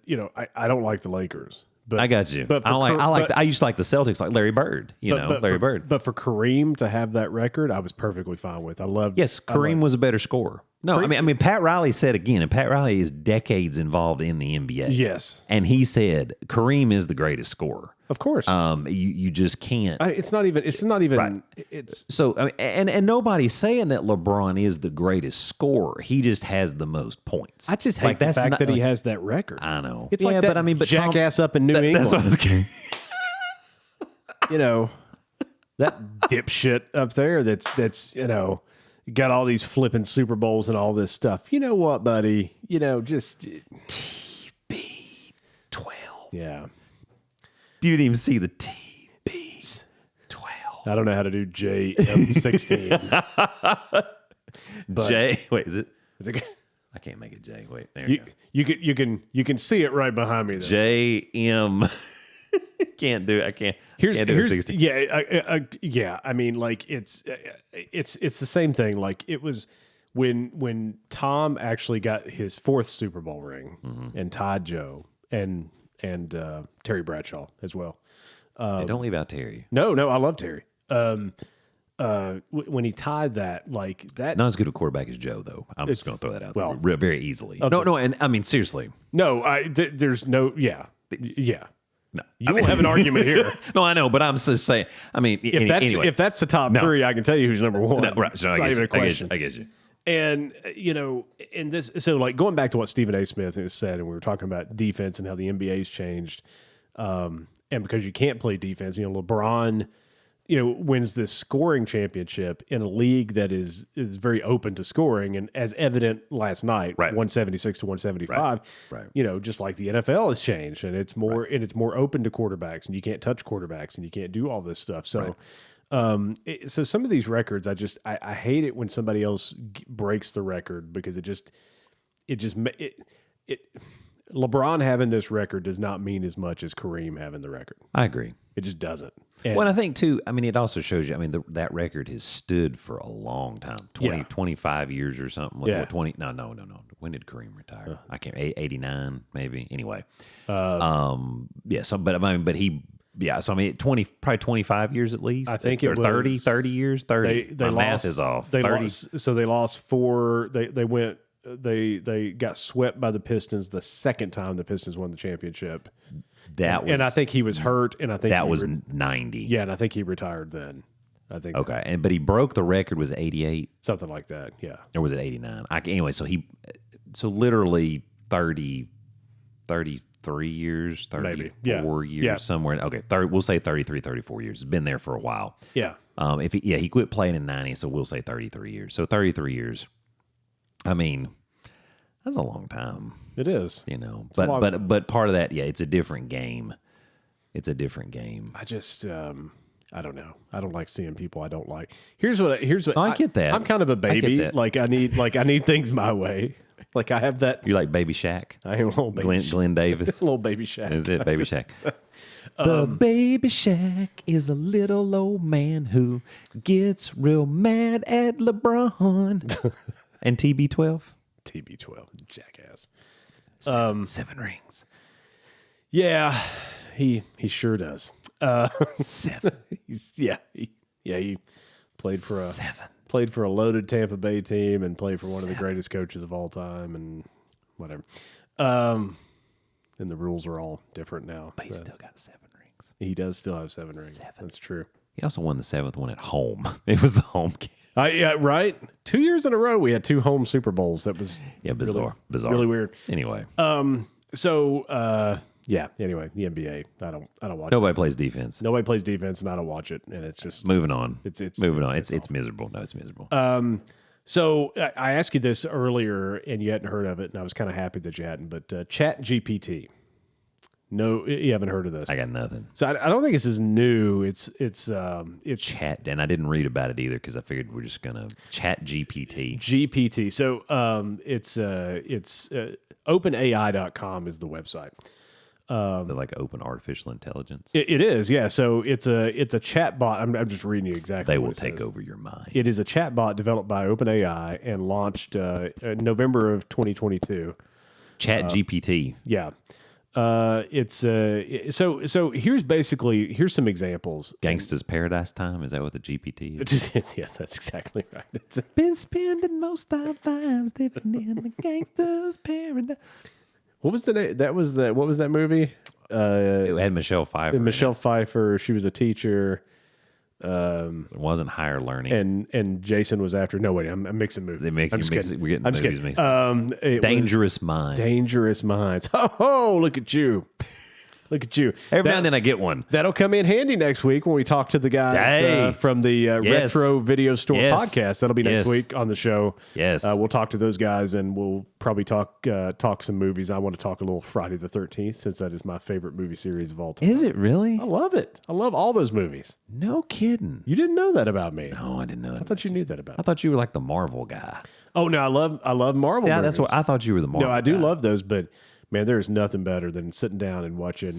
I don't like the Lakers. But I got you. But I used to like the Celtics, like Larry Bird. Larry Bird. But for Kareem to have that record, I was perfectly fine with. Kareem was a better scorer. No, I mean, Pat Riley said again, and Pat Riley is decades involved in the NBA. Yes, and he said Kareem is the greatest scorer. Of course. You just can't. It's not even. Right. It's so. I mean, and nobody's saying that LeBron is the greatest scorer. He just has the most points. I just hate the fact that he has that record. I know. It's like that. But jackass up in New England. That's what I was kidding. That dipshit up there. That's got all these flipping Super Bowls and all this stuff. You know what, buddy? Just TB 12. Yeah. You didn't even see the TB 12. I don't know how to do JM16. J. Wait, is it? Is it? I can't make it J. Wait, there you go. You can see it right behind me. Though. JM. Can't do it. I can't. Here's 16. Yeah. I mean, like it's the same thing. Like it was when Tom actually got his 4th Super Bowl ring and tied Joe and Terry Bradshaw as well. Don't leave out Terry. No, I love Terry. When he tied that, like that, not as good a quarterback as Joe, though. I'm just going to throw that out there very easily. Okay. No, and I mean seriously. No, there's no. Yeah. No, you won't have an argument here. No, I know, but I'm just saying. I mean, anyway. If that's the top 3, I can tell you who's number 1. No, right? So it's not even a question. I get you. And in this, so like going back to what Stephen A. Smith said, and we were talking about defense and how the NBA's changed, and because you can't play defense, LeBron, wins this scoring championship in a league that is very open to scoring, and as evident last night, 176 to 175. Right. Just like the NFL has changed, and it's more open to quarterbacks, and you can't touch quarterbacks, and you can't do all this stuff. So, so some of these records, I hate it when somebody else breaks the record because it LeBron having this record does not mean as much as Kareem having the record. I agree. It just doesn't. And I think, too, I mean, it also shows you, that record has stood for a long time, 25 years or something. Like, yeah. 20, no. When did Kareem retire? I can't, 89 maybe. Anyway. Probably 25 years at least. I think it was 30 years, 30. My math is off. They lost 4. They got swept by the Pistons the second time the Pistons won the championship. And I think he was hurt, and I think that was 90. Yeah, and I think he retired then. I think. Okay, but he broke the record. Was it 88? Something like that. Yeah. Or was it 89? Anyway, so literally 33 years, 34 years, somewhere. Okay, we'll say 33, 34 years. It's been there for a while. Yeah. He quit playing in 90, so we'll say 33 years. So 33 years. I mean, that's a long time. It is. But part of that, it's a different game. It's a different game. I just I don't know. I don't like seeing people I don't like. Here's what I get that. I'm kind of a baby. I need things my way. Like I have that. You like Baby Shaq? I am a little baby Glenn Davis. A little Baby Shaq. Is it Baby Shaq? The Baby Shaq is a little old man who gets real mad at LeBron. And TB12? TB12, jackass. 7 rings. Yeah, he sure does. 7. He played for a loaded Tampa Bay team and played for one of the greatest coaches of all time and whatever. And the rules are all different now. But he's still got 7 rings. He does still have 7 rings. That's true. He also won the 7th one at home. It was the home game. Yeah, right. 2 years in a row, we had 2 home Super Bowls. That was bizarre. really weird. Anyway, Anyway, the NBA. I don't watch. Nobody plays defense. Nobody plays defense, and I don't watch it. And it's just Moving on. It's moving on. It's miserable. No, it's miserable. So I asked you this earlier, and you hadn't heard of it, and I was kind of happy that you hadn't. But Chat GPT. No, you haven't heard of this. I got nothing. So I don't think it's as new. It's Chat, and I didn't read about it either because I figured we're just gonna Chat GPT. GPT. So it's OpenAI.com is the website. They're like open artificial intelligence. It is, yeah. So it's a chat bot. I'm just reading you exactly. They what will it take says. over your mind. It is a chat bot developed by OpenAI and launched in November of 2022. Chat GPT. Yeah. So here's some examples. Gangsta's Paradise Time. Is that what the GPT is? Yes, that's exactly right. Been spending most of our lives living in the gangsta's paradise. What was the name? What was that movie? It had Michelle Pfeiffer. Michelle Pfeiffer. She was a teacher. It wasn't Higher Learning. And Jason was after. No, wait, I'm mixing movies. We're getting movies mixed up. Dangerous Minds. Dangerous Minds. Oh, look at you. Look at you. Every now and then I get one. That'll come in handy next week when we talk to the guys from the Retro Video Store podcast. That'll be next week on the show. Yes. We'll talk to those guys, and we'll probably talk some movies. I want to talk a little Friday the 13th, since that is my favorite movie series of all time. Is it really? I love it. I love all those movies. No kidding. You didn't know that about me. No, I didn't know that. I thought you knew that about me. I thought you were like the Marvel guy. Oh, no, I love Marvel movies. That's what I thought you were the Marvel guy. No, I do love those, but... Man, there's nothing better than sitting down and watching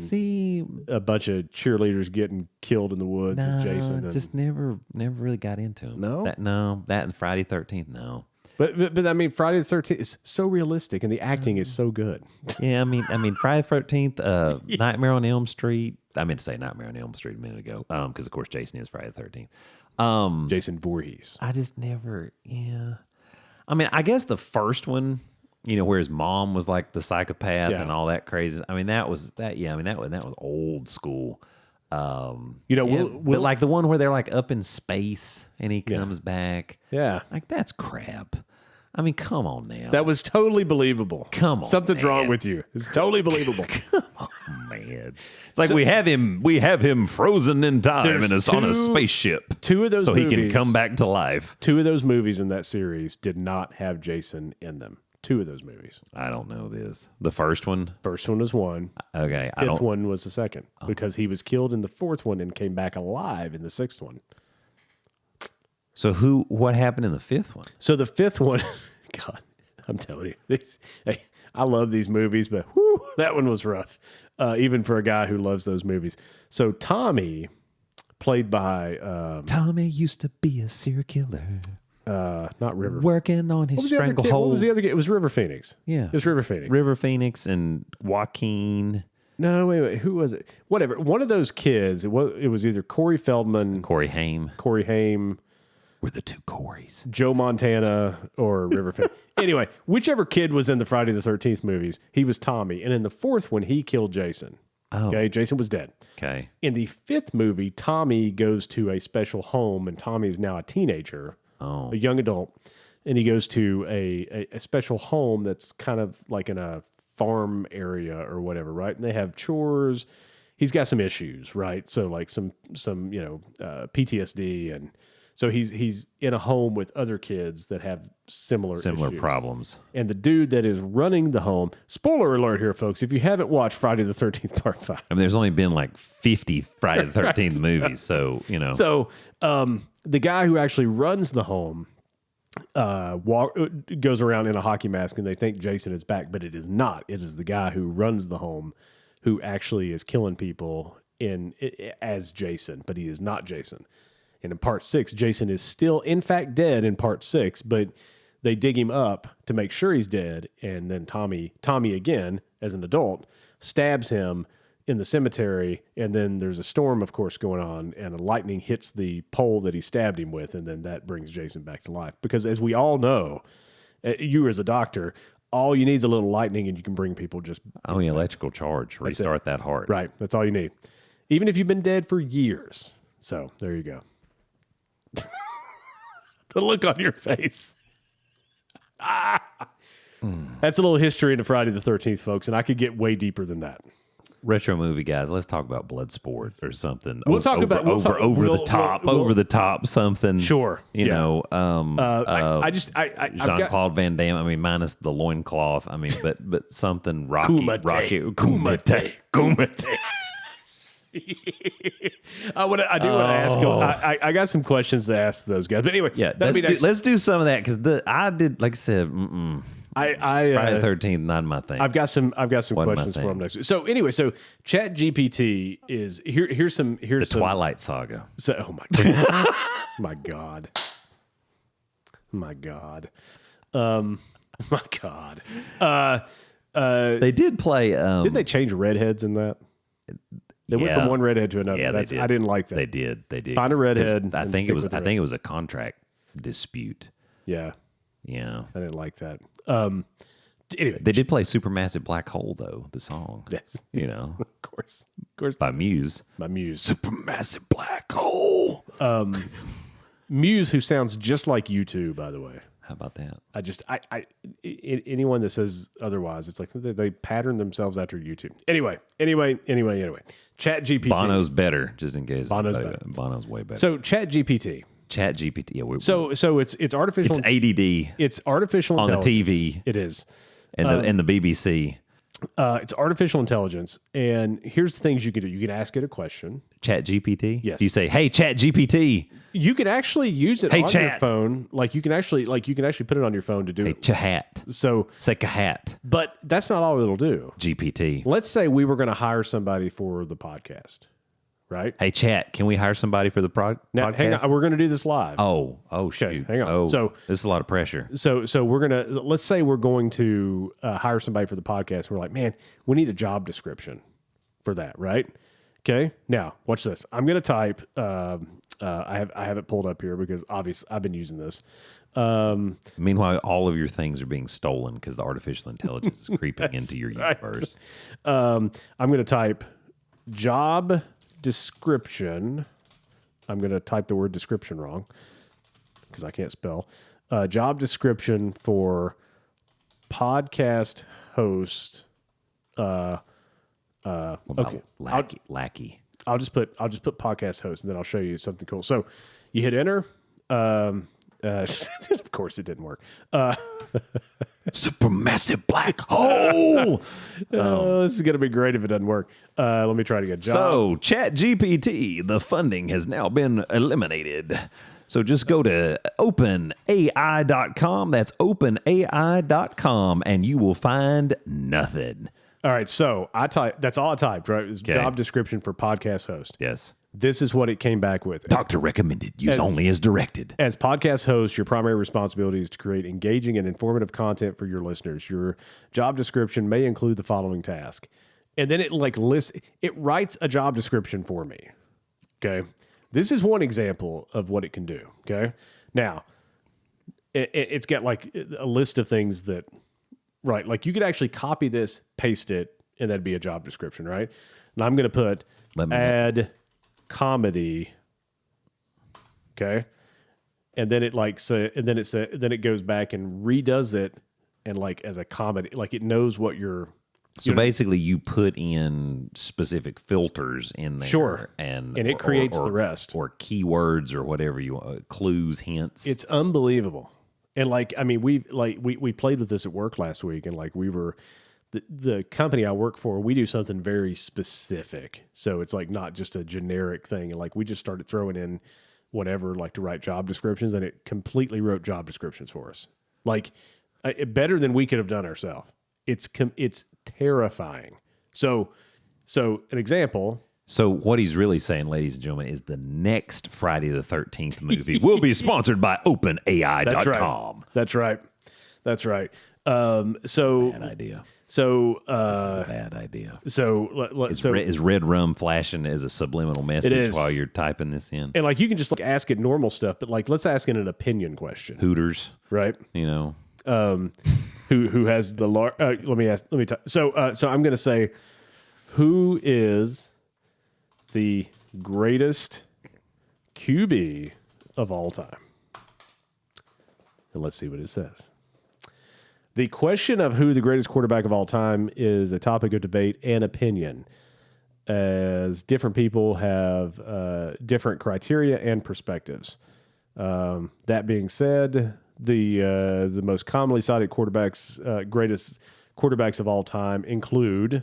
a bunch of cheerleaders getting killed in the woods with Jason. And, just never really got into them. No? That and Friday 13th, no. But I mean, Friday the 13th is so realistic, and the acting is so good. Yeah, I mean, Friday the 13th, Nightmare on Elm Street. I meant to say Nightmare on Elm Street a minute ago, because of course Jason is Friday the 13th. Jason Voorhees. I just never, I mean, I guess the first one. Where his mom was like the psychopath and all that crazy. I mean, that was old school. But like the one where they're like up in space and he comes back. Yeah. Like that's crap. I mean, come on now. That was totally believable. Come on. Something's wrong with you. It's totally believable. Come on, man. It's like we have him frozen in time and on a spaceship. 2 of those movies, he can come back to life. 2 of those movies in that series did not have Jason in them. 2 of those movies. I don't know this. The first one? First one was one. Okay. Fifth one was the second. Because he was killed in the 4th one and came back alive in the 6th one. So what happened in the 5th one? So the 5th one, God, I'm telling you, I love these movies, but that one was rough. Even for a guy who loves those movies. So Tommy, played by... Tommy used to be a serial killer. Not River. Working on his stranglehold. What was the other kid? It was River Phoenix. Yeah. It was River Phoenix. River Phoenix and Joaquin. No, wait. Who was it? Whatever. One of those kids. It was either Corey Feldman. Corey Haim. We're the 2 Corys. Joe Montana or River Phoenix. Anyway, whichever kid was in the Friday the 13th movies, he was Tommy. And in the 4th one, he killed Jason. Oh. Okay, Jason was dead. Okay. In the 5th movie, Tommy goes to a special home, and Tommy is now a teenager. Oh. A young adult, and he goes to a special home that's kind of like in a farm area or whatever, right? And they have chores. He's got some issues, right? So like some PTSD, and so he's in a home with other kids that have similar issues. Problems. And the dude that is running the home, spoiler alert here, folks, if you haven't watched Friday the 13th Part 5. I mean, there's only been like 50 Friday the 13th movies, so, So the guy who actually runs the home goes around in a hockey mask, and they think Jason is back, but it is not. It is the guy who runs the home who actually is killing people as Jason, but he is not Jason. And in Part 6, Jason is still, in fact, dead in Part 6, but they dig him up to make sure he's dead, and then Tommy again, as an adult, stabs him in the cemetery, and then there's a storm, of course, going on, and a lightning hits the pole that he stabbed him with, and then that brings Jason back to life. Because as we all know, you as a doctor, all you need is a little lightning, and you can bring people just electrical charge. Restart that heart. right. That's all you need, even if you've been dead for years. So there you go. The look on your face. That's a little history into Friday the 13th, folks, and I could get way deeper than that. Retro movie guys, let's talk about Bloodsport or something. We'll talk about over the top something. Sure, you know. I Jean-Claude Van Damme. I mean, minus the loincloth. I mean, but something rocky, Kumite. I do want to ask. I got some questions to ask those guys. But anyway, yeah, let's do some of that because I did, like I said, Friday the 13th, not my thing. I've got some questions for them next week. So anyway, Chat GPT is here's the Twilight Saga. So oh my god, my god. They did play. Did they change redheads in that? They went from one redhead to another. Yeah, they did. I didn't like that. They did. Find a redhead. I think it was a contract dispute. Yeah. Yeah. I didn't like that. Anyway, they did play Supermassive Black Hole though, the song. Yes. You know. Of course. By Muse. Supermassive Black Hole. Muse, who sounds just like you two, by the way. How about that? Anyone that says otherwise, it's like they pattern themselves after YouTube. Anyway. Chat GPT. Bono's better, just in case. Bono's better. Bono's way better. So Chat GPT. Yeah. So it's artificial. It's ADD. It's artificial on intelligence. the TV. It is. And the BBC. It's artificial intelligence, and here's the things you can do. You can ask it a question. Chat GPT. Yes. You say, "Hey, Chat GPT." You can actually use it on your chat. phone. You can actually put it on your phone to do it. Chat. So it's like a hat. But that's not all it'll do. GPT. Let's say we were going to hire somebody for the podcast, right? Hey, Chat, can we hire somebody for the podcast? Now, hang on. We're going to do this live. Oh, shoot. Okay, hang on. Oh, so this is a lot of pressure. So let's say we're going to hire somebody for the podcast. We're like, man, we need a job description for that, right? Okay. Now, watch this. I'm going to type. I have it pulled up here because obviously I've been using this. Meanwhile, all of your things are being stolen because the artificial intelligence is creeping into your universe. I'm going to type job description. I'm going to type the word description wrong because I can't spell. Job description for podcast host. Okay. Lackey. I'll just put podcast host, and then I'll show you something cool. So you hit enter. Of course, it didn't work. Supermassive black hole. This is gonna be great if it doesn't work. Let me try it again. So, Chat GPT, the funding has now been eliminated. So just go to openai.com. That's openai.com, and you will find nothing. All right, so that's all I typed, right? It was job description for podcast host. Yes. This is what it came back with. Doctor recommended. Use only as directed. As podcast host, your primary responsibility is to create engaging and informative content for your listeners. Your job description may include the following task. And then it writes a job description for me. Okay. This is one example of what it can do. Okay. Now, it's got a list of things that, right, you could actually copy this, paste it, and that'd be a job description, right? And I'm going to put add comedy, okay, and then it then it goes back and redoes it, and as a comedy, it knows what you're. So basically, you put in specific filters in there, sure, and it creates the rest, or keywords, or whatever you want, clues, hints. It's unbelievable, and we played with this at work last week, and we were. The company I work for, we do something very specific. So it's not just a generic thing. And we just started throwing in whatever, to write job descriptions, and it completely wrote job descriptions for us. Better than we could have done ourselves. It's terrifying. So an example. So what he's really saying, ladies and gentlemen, is the next Friday the 13th movie will be sponsored by OpenAI.com. That's right. Bad idea. So this is a bad idea. So is red rum flashing as a subliminal message while you're typing this in? And you can just ask it normal stuff, but let's ask it an opinion question. Hooters, right? You know, who has the so I'm going to say, who is the greatest QB of all time? And let's see what it says. The question of who the greatest quarterback of all time is a topic of debate and opinion, as different people have different criteria and perspectives. That being said, the most commonly cited greatest quarterbacks of all time include,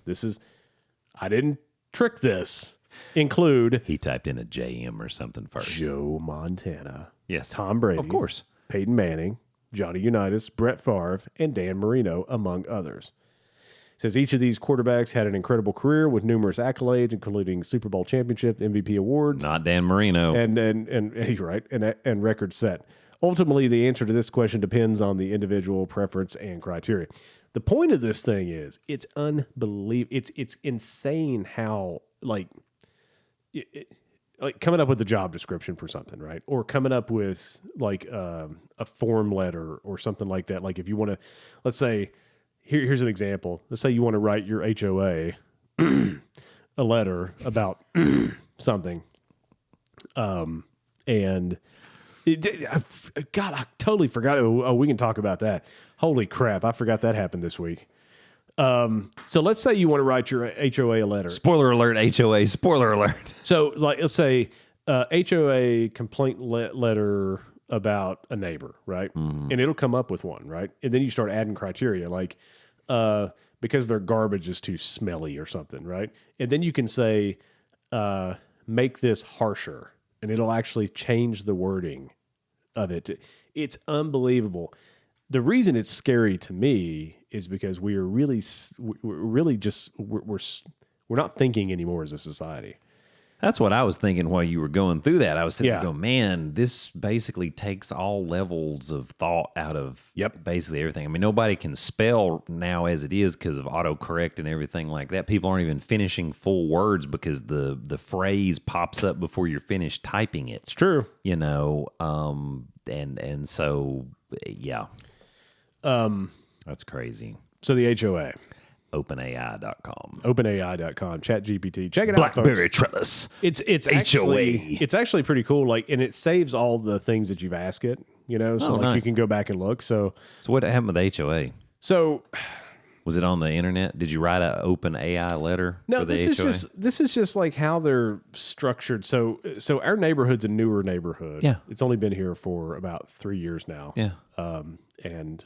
I didn't trick this, include He typed in a JM or something first. Joe Montana, Yes. Tom Brady, Of course. Peyton Manning, Johnny Unitas, Brett Favre, and Dan Marino, among others. It says each of these quarterbacks had an incredible career with numerous accolades, including Super Bowl championship, MVP awards, Not Dan Marino. and you're right, and record set. Ultimately, the answer to this question depends on the individual preference and criteria. The point of this thing is, it's unbelievable. It's insane how like coming up with a job description for something, right? Or coming up with like a form letter or something like that. Like if you want to, let's say, here's an example. Let's say you want to write your HOA a letter about something, and God, I totally forgot. Oh, we can talk about that. Holy crap, I forgot that happened this week. So let's say you want to write your HOA a letter. Spoiler alert, HOA. Spoiler alert. So like, let's say HOA complaint letter about a neighbor, right? Mm-hmm. And it'll come up with one, right? And then you start adding criteria like because their garbage is too smelly or something, right? And then you can say make this harsher, and it'll actually change the wording of it. It's unbelievable. The reason it's scary to me is because we're not thinking anymore as a society. That's what I was thinking while you were going through that. I was sitting Yeah. there going, man, this basically takes all levels of thought out of basically everything. I mean, nobody can spell now as it is because of autocorrect and everything like that. People aren't even finishing full words because the phrase pops up before you're finished typing it. It's true. You know, and so, yeah. That's crazy. So the HOA. OpenAI.com. OpenAI.com, ChatGPT. Check it out, BlackBerry folks. Trellis. It's actually pretty cool. Like, and it saves all the things that you've asked it. You know, so nice. you can go back and look. So what happened with the HOA? So was it on the internet? Did you write an OpenAI letter? No, for the HOA? This is just like how they're structured. So our neighborhood's a newer neighborhood. Yeah, it's only been here for about 3 years now. Yeah, and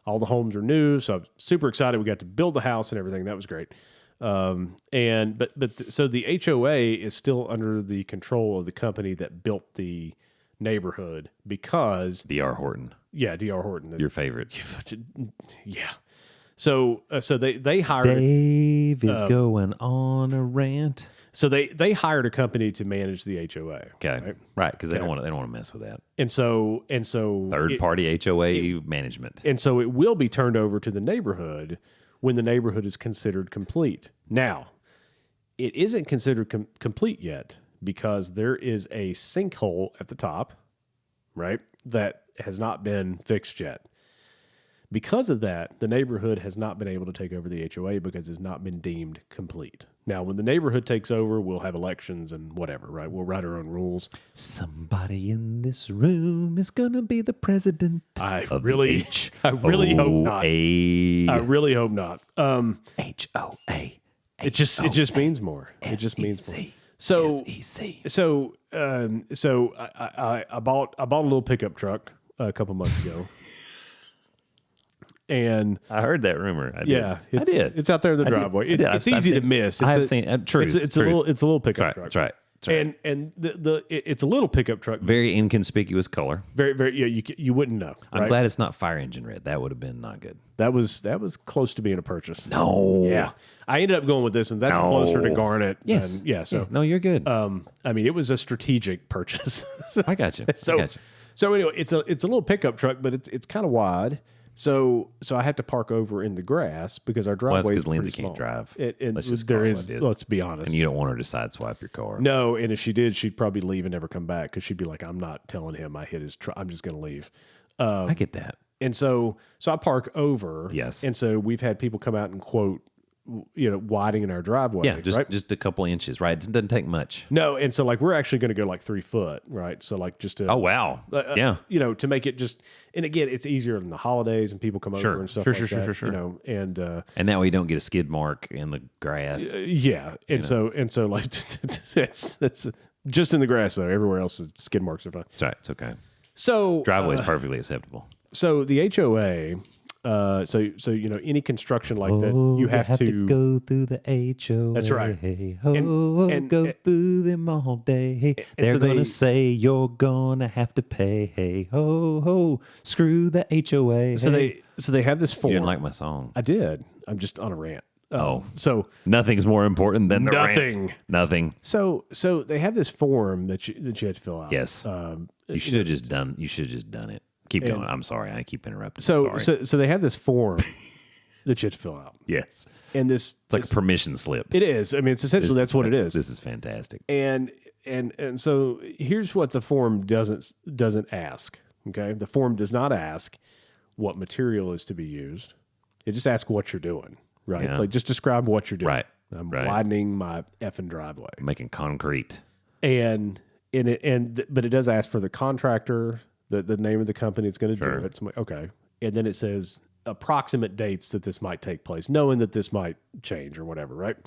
all the homes are new, so I'm super excited. We got to build the house and everything. That was great. So the HOA is still under the control of the company that built the neighborhood because D.R. Horton. Yeah, D.R. Horton, your favorite. Yeah. So they hired. Dave is going on a rant. So they hired a company to manage the HOA. Okay, right, because they don't want to mess with that. And so third party HOA management. And so it will be turned over to the neighborhood when the neighborhood is considered complete. Now, it isn't considered complete yet because there is a sinkhole at the top, right, that has not been fixed yet. Because of that, the neighborhood has not been able to take over the HOA because it's not been deemed complete. Now, when the neighborhood takes over, we'll have elections and whatever, right? We'll write our own rules. Somebody in this room is going to be the president. I really hope not. I really hope not. HOA. It just means more. It just means more. So I bought a little pickup truck a couple months ago. And I heard that rumor. I did. It's out there in the driveway. It's easy to miss. I've seen. True. It's a little pickup truck. That's right. That's right. And it's a little pickup truck. Very inconspicuous color. Very, very. Yeah, you wouldn't know. I'm glad it's not fire engine red. That would have been not good. That was close to being a purchase. No. Yeah. I ended up going with this, and that's closer to Garnet. Yes. And yeah. So no, you're good. I mean, it was a strategic purchase. I got you. So anyway, it's a little pickup truck, but it's kind of wide. So I had to park over in the grass because our driveway is pretty small. Lindsay can't drive. Let's be honest. And you don't want her to sideswipe your car. No, and if she did, she'd probably leave and never come back because she'd be like, I'm not telling him I hit his truck. I'm just going to leave. I get that. And so I park over. Yes. And so we've had people come out and quote, widening our driveway. Yeah, right? just a couple inches, right? It doesn't take much. No, and so like we're actually going to go like 3 foot, right? So like just to, Oh, wow. Yeah. to make it just, and again, it's easier in the holidays and people come over and stuff like that. Sure. And that way you don't get a skid mark in the grass. yeah, and so like it's just in the grass though. Everywhere else, the skid marks are fine. It's all right. It's okay. So Driveway is perfectly acceptable. So the HOA. Any construction like that, you have to go through the HOA. That's right. And go through them all day. They're gonna say you're gonna have to pay. Hey ho ho, screw the HOA. So they have this form. You didn't like my song. I did. I'm just on a rant. So nothing's more important than the nothing. Rant. Nothing. So they have this form that you had to fill out. Yes. You should have just done. You should have just done it. Keep going. I'm sorry. I keep interrupting. So they have this form that you have to fill out. Yes. And it's like a permission slip. It is. I mean, it's essentially that's what it is. This is fantastic. And so here's what the form doesn't ask. Okay, the form does not ask what material is to be used. It just asks what you're doing. Right. Yeah. It's like just describe what you're doing. Right. I'm widening my effing driveway. Making concrete. But it does ask for the contractor. The name of the company that's going to do it. So I'm like, okay. And then it says approximate dates that this might take place, knowing that this might change or whatever, right?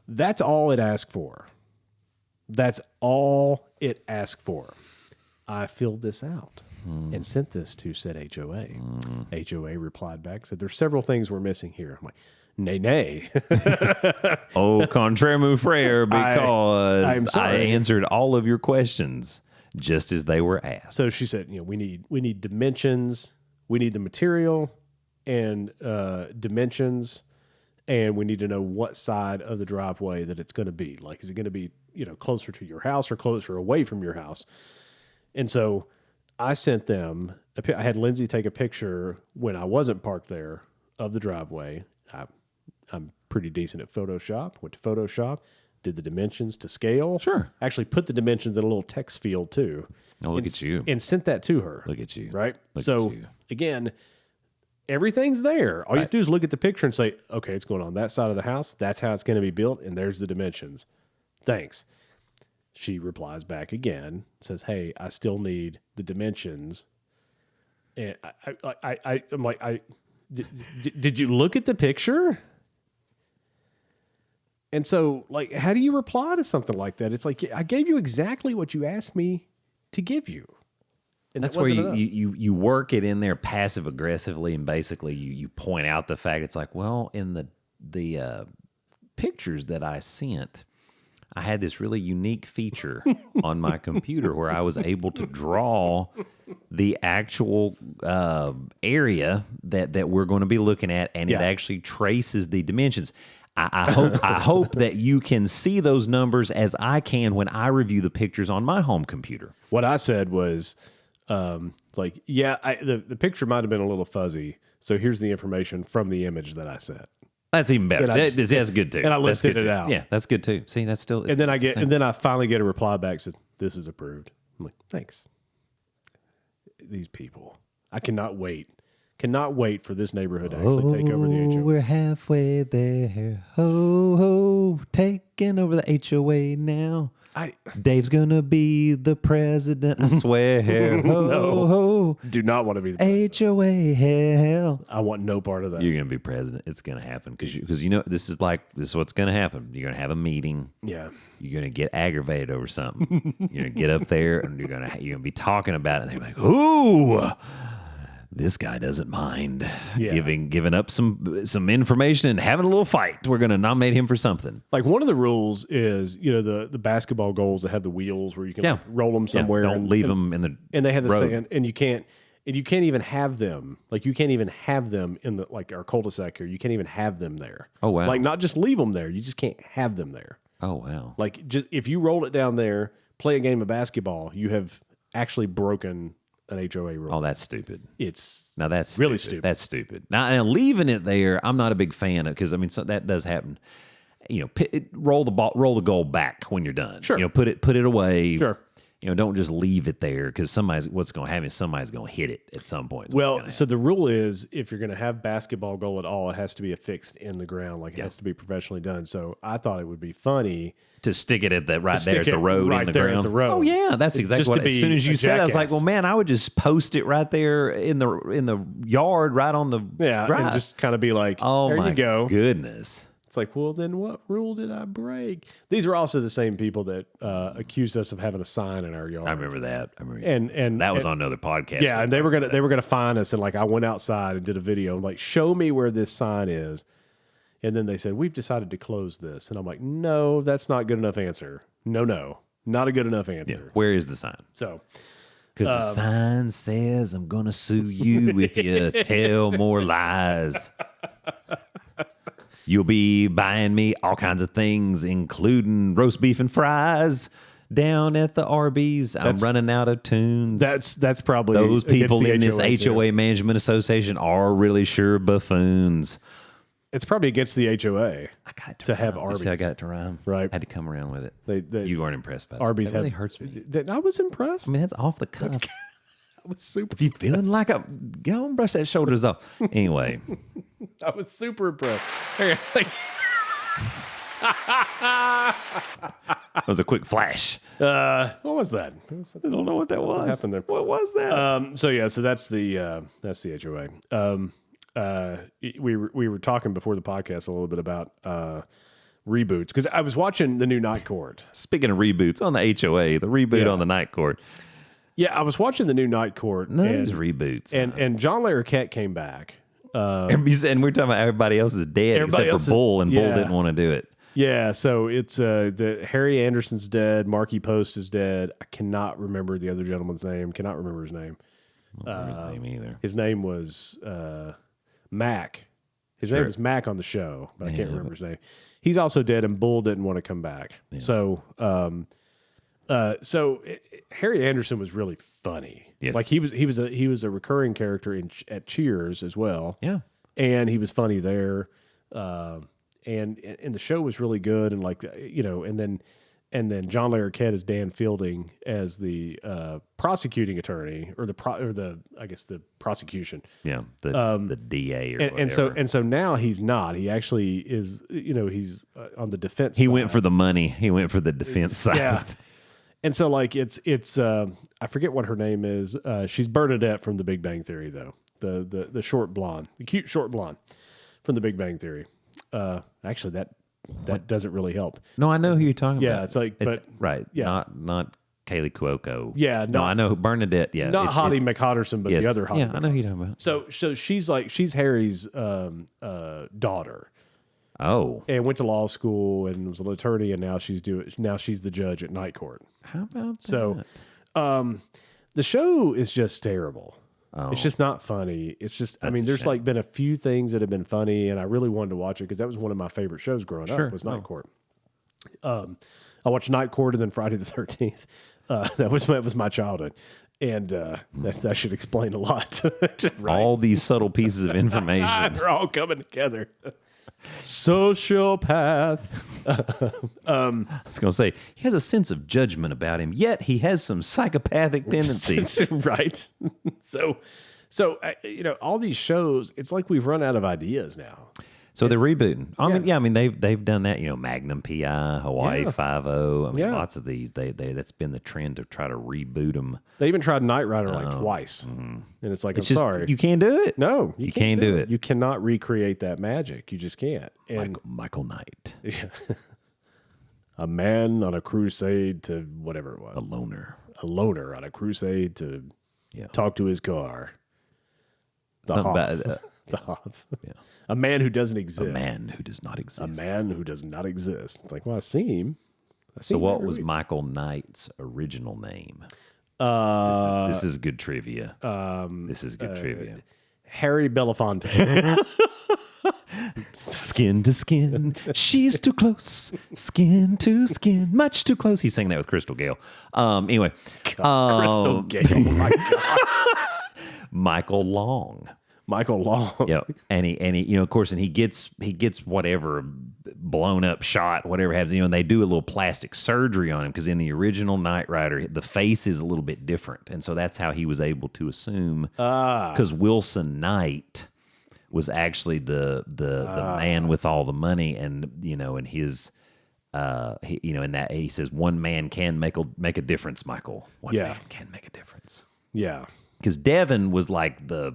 That's all it asked for. That's all it asked for. I filled this out and sent this to said HOA. HOA replied back, said, there's several things we're missing here. I'm like, nay. Au contraire, mon frère, because I'm sorry. I answered all of your questions just as they were asked. So she said, we need dimensions, we need the material and dimensions, and we need to know what side of the driveway that it's going to be. Like, is it going to be, closer to your house or closer away from your house? And so I sent them, I had Lindsay take a picture when I wasn't parked there of the driveway. I'm pretty decent at Photoshop, went to Photoshop, did the dimensions to scale. Sure. Actually put the dimensions in a little text field too. Oh, look at you. And sent that to her. Look at you. Right? Look so, at you. again, everything's there. All you have to do is look at the picture and say, okay, it's going on that side of the house. That's how it's going to be built. And there's the dimensions. Thanks. She replies back again, says, hey, I still need the dimensions. And I'm like, did you look at the picture? And so, like, how do you reply to something like that? It's like, I gave you exactly what you asked me to give you. And that's where you work it in there passive aggressively, and basically you point out the fact. It's like, well, in the pictures that I sent, I had this really unique feature on my computer where I was able to draw the actual area that we're going to be looking at, and it actually traces the dimensions. I hope that you can see those numbers as I can when I review the pictures on my home computer. What I said was, the picture might have been a little fuzzy, so here's the information from the image that I sent. That's even better. That's good too. And I listed it out. Yeah, that's good too. See, that's still. And then I finally get a reply back says, "This is approved." I'm like, thanks. These people, I cannot wait. Cannot wait for this neighborhood to actually take over the HOA. We're halfway there. Ho, ho, taking over the HOA now. Dave's going to be the president, I swear. Ho, ho. Do not want to be the president. HOA, hell. I want no part of that. You're going to be president. It's going to happen. Because this is what's going to happen. You're going to have a meeting. Yeah. You're going to get aggravated over something. You're going to get up there and you're going to be talking about it. And they're like, ooh. This guy doesn't mind giving up some information and having a little fight. We're going to nominate him for something. Like, one of the rules is, the basketball goals that have the wheels where you can roll them somewhere. Don't leave them in the and they have the road. saying, and you can't even have them. Like, you can't even have them in the, like, our cul-de-sac here. You can't even have them there. Oh, wow. Like, not just leave them there. You just can't have them there. Oh, wow. Like, just if you roll it down there, play a game of basketball, you have actually broken an HOA rule. Oh, that's stupid. That's really stupid. That's stupid. Now, leaving it there, I'm not a big fan of, because that does happen. Roll the goal back when you're done. Sure. Put it away. Sure. don't just leave it there because what's going to happen is somebody's going to hit it at some point. Well, so the rule is if you're going to have basketball goal at all, it has to be affixed in the ground. Like it has to be professionally done. So I thought it would be funny to stick it at the there at the road right in the there ground. At the road. Oh yeah, that's exactly what. As soon as you said it, I was like, well, man, I would just post it right there in the yard, right on the and just kind of be like, oh there my you go. Goodness. It's like, well, then what rule did I break? These are also the same people that accused us of having a sign in our yard. I remember that. And that was on another podcast. Yeah, and they were gonna fine us, and like I went outside and did a video, like show me where this sign is, and then they said we've decided to close this, and I'm like, no, that's not good enough answer. No, not a good enough answer. Yeah. Where is the sign? So. Because the sign says I'm gonna sue you if you tell more lies. You'll be buying me all kinds of things, including roast beef and fries down at the Arby's. I'm running out of tunes. That's probably those people in this HOA HOA Management Association are really sure buffoons. It's probably against the HOA I got it to have Arby's. I got it to rhyme. Right. Had to come around with it. You weren't impressed by it. Arby's that really hurts me. I was impressed. I mean, that's off the cuff. I was super. If you feeling like go and brush that shoulders off. Anyway. I was super impressed. That was a quick flash. What was that? I don't know what that was. What happened there? What was that? So that's the HOA. We were talking before the podcast a little bit about reboots because I was watching the new Night Court. Speaking of reboots on the HOA, the reboot on the Night Court. Yeah, I was watching the new Night Court. Those reboots. And John Larroquette came back. And we're talking about everybody else is dead except for Bull, and Bull didn't want to do it. Yeah, so it's the Harry Anderson's dead, Marky Post is dead. I cannot remember the other gentleman's name. Cannot remember his name. I don't remember his name either. His name was Mac. His name was Mac on the show, but I can't remember his name. He's also dead, and Bull didn't want to come back. Yeah. So Harry Anderson was really funny. Yes. Like he was a recurring character at Cheers as well. Yeah, and he was funny there. And the show was really good, and and then John Larroquette as Dan Fielding as the prosecuting attorney or the prosecution. Yeah, the DA or whatever. And so now he's not. He actually is. He's on the defense. He went for the money. He went for the defense side. Yeah. And so it's I forget what her name is. She's Bernadette from The Big Bang Theory, though. The short blonde, the cute short blonde from The Big Bang Theory. Actually, that doesn't really help. No, I know who you're talking about. Yeah, it's like, but right, yeah, not Kaylee Cuoco. Yeah, no, I know Bernadette. Yeah, not Hottie McHotterson, but the other Hottie. Yeah, I know who you're talking about. So she's Harry's daughter. Oh, and went to law school and was an attorney, and now she's the judge at Night Court. How about that? So, the show is just terrible. Oh. It's just not funny. It's just, there's like been a few things that have been funny, and I really wanted to watch it because that was one of my favorite shows growing up. Was Night Court. I watched Night Court and then Friday the 13th. That was my childhood, and that should explain a lot. Right? All these subtle pieces of information, they're all coming together. Sociopath. I was going to say, he has a sense of judgment about him, yet he has some psychopathic tendencies. Right. So all these shows, it's like we've run out of ideas now. So they're rebooting. They've done that. Magnum PI, Hawaii 5-0. Lots of these. That's been the trend to try to reboot them. They even tried Knight Rider twice, and it's like, sorry, you can't do it. No, you can't do it. You cannot recreate that magic. You just can't. And Michael Knight, a man on a crusade to whatever it was, a loner on a crusade to talk to his car. The Hoff. Yeah. A man who doesn't exist. A man who does not exist. A man who does not exist. It's like, well, I see him. So what was Michael Knight's original name? This is good trivia. Harry Belafonte. Skin to skin, she's too close. Skin to skin, much too close. He sang that with Crystal Gale. Anyway. Crystal Gale, oh my God. Michael Long. Michael Long. Yep. And he, of course, and he gets whatever blown up shot, whatever happens, and they do a little plastic surgery on him because in the original Knight Rider, the face is a little bit different. And so that's how he was able to assume, because Wilson Knight was actually the man with all the money, and, and his, in that he says, one man can make a difference, Michael. One man can make a difference. Yeah. Because Devin was like the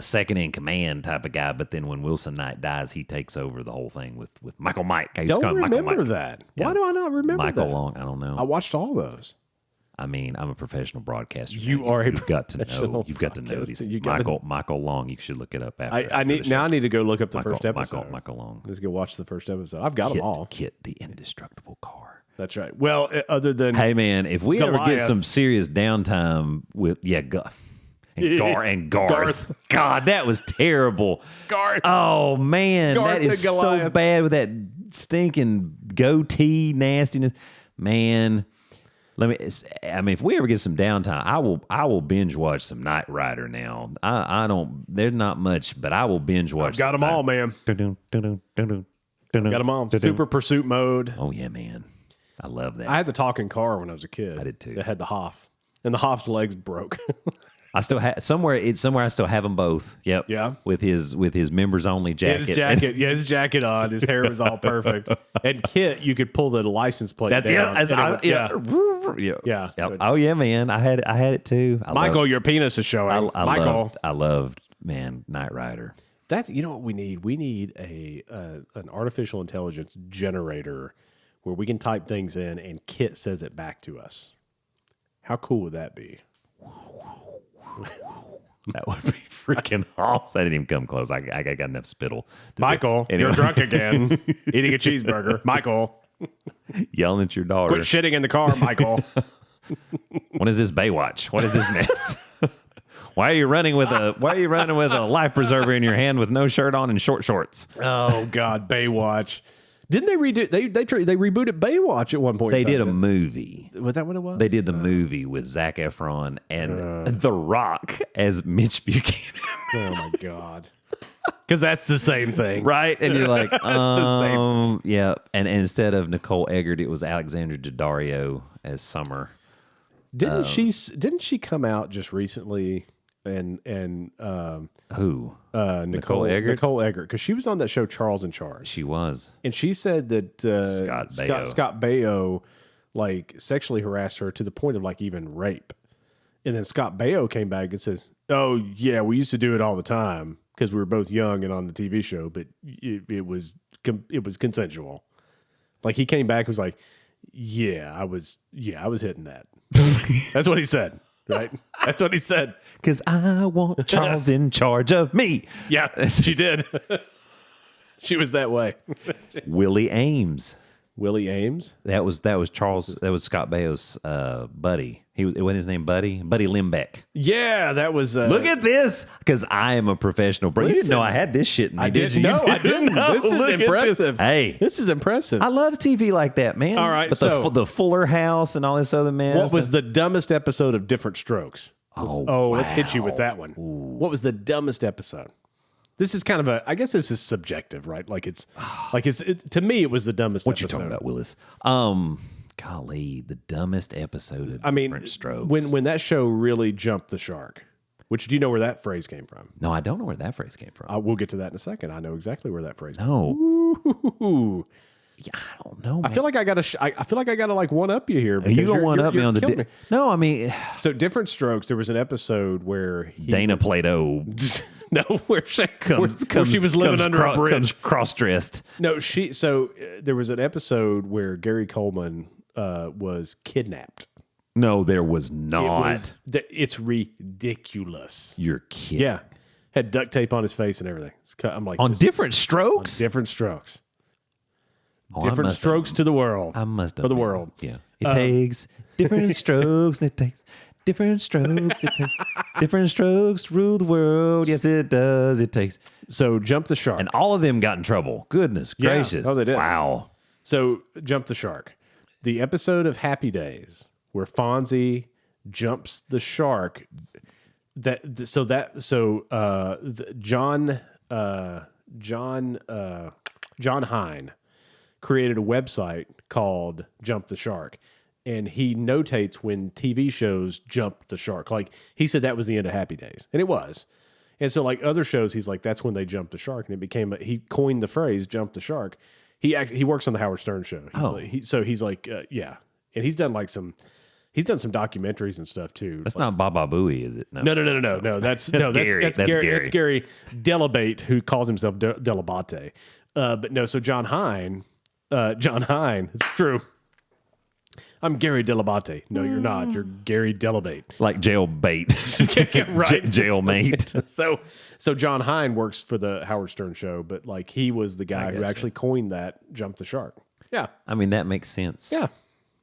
second in command type of guy, but then when Wilson Knight dies, he takes over the whole thing with Michael Mike. Don't remember that. Yeah. Why do I not remember Michael that? Long? I don't know. I watched all those. I mean, I'm a professional broadcaster. You are a You've got to know. You've got to know these. Michael Long. You should look it up after. I need to go look up the first episode. Michael Long. Let's go watch the first episode. I've got them all. Kit, the indestructible car. That's right. Well, other than hey man, if we ever get some serious downtime with Garth. God, that was terrible. Garth. Oh man, Garth that is so bad with that stinking goatee nastiness. Man, if we ever get some downtime, I will binge watch some Knight Rider now. I don't. There's not much, but I will binge watch. I've got them all, man. Got them all. Super Pursuit mode. Oh yeah, man. I love that. I had the talking car when I was a kid. I did too. It had the Hoff, and the Hoff's legs broke. I still have somewhere. I still have them both. Yep. Yeah. With his members only jacket. His jacket on. His hair was all perfect. And Kit, you could pull the license plate down. Yeah. Yep. Oh yeah, man. I had it too. Michael, your penis is showing. Michael, I loved Knight Rider. That's what we need. We need an artificial intelligence generator where we can type things in and Kit says it back to us. How cool would that be? That would be freaking awesome. I didn't even come close. I got enough spittle. Michael, anyway. You're drunk again. Eating a cheeseburger. Michael. Yelling at your daughter. Quit shitting in the car, Michael. What is this Baywatch? What is this mess? Why are you running with a life preserver in your hand with no shirt on and short shorts? Oh God, Baywatch. Didn't they redo? They rebooted Baywatch at one point. They did a movie. Was that what it was? They did the movie with Zac Efron and The Rock as Mitch Buchanan. Oh my God! Because that's the same thing, right? And you're like, yeah. And instead of Nicole Eggert, it was Alexandra Daddario as Summer. Didn't she come out just recently? And who? Nicole Eggert, because she was on that show Charles in Charge. She was, and she said that Scott Baio like sexually harassed her to the point of like even rape. And then Scott Baio came back and says, "Oh yeah, we used to do it all the time because we were both young and on the TV show, but it was consensual." Like he came back and was like, I was hitting that." That's what he said. Right? That's what he said. Because I want Charles in charge of me. Yeah, she did. She was that way. Willie Ames. Willie Ames? That was Charles. That was Scott Baio's buddy. What his name? Buddy Limbeck. Yeah, that was. Look at this, because I am a professional. Bro, you didn't know I had this shit in me, did you? No, I didn't. This is impressive. Hey, this is impressive. I love TV like that, man. All right, but so the Fuller House and all this other mess. What was the dumbest episode of Different Strokes? Wow. Let's hit you with that one. Ooh. What was the dumbest episode? This is kind of I guess this is subjective, right? To me, it was the dumbest what episode. What you talking about, Willis? Golly, the dumbest episode of Different Strokes. When that show really jumped the shark, which do you know where that phrase came from? No, I don't know where that phrase came from. We'll get to that in a second. I know exactly where that phrase Ooh. Yeah, I don't know, man. I feel like I gotta like one up you here. You gonna one up me on the No, I mean, so Different Strokes. There was an episode where Dana Plato. No, where she was living under a bridge, comes cross-dressed. No, there was an episode where Gary Coleman was kidnapped. No, there was not. It's ridiculous. You're kidding. Yeah, had duct tape on his face and everything. I'm like, on Different Strokes. On Different Strokes. Different strokes to the world. I must have for the world. Yeah, it takes different strokes. It takes different strokes. It takes different strokes to rule the world. Yes, it does. It takes. So Jump the Shark, and all of them got in trouble. Goodness gracious! Oh, they did. Wow. So Jump the Shark, the episode of Happy Days where Fonzie jumps the shark. John Hine created a website called Jump the Shark, and he notates when TV shows jump the shark. Like he said that was the end of Happy Days, and it was. And so like other shows, he's like, that's when they jumped the shark, and it became he coined the phrase "jump the shark." He works on the Howard Stern show. He's like, yeah, and he's done some documentaries and stuff too. That's not Baba Booey, is it? No. That's Gary. That's Gary Delabate, who calls himself Delabate. But no, so John Hine, it's true. I'm Gary Delabate. No, you're not. You're Gary Delabate. Like jail bait. Right. Jail mate. So John Hine works for the Howard Stern show, but like he was the guy who actually coined that "jump the shark." Yeah. I mean, that makes sense. Yeah.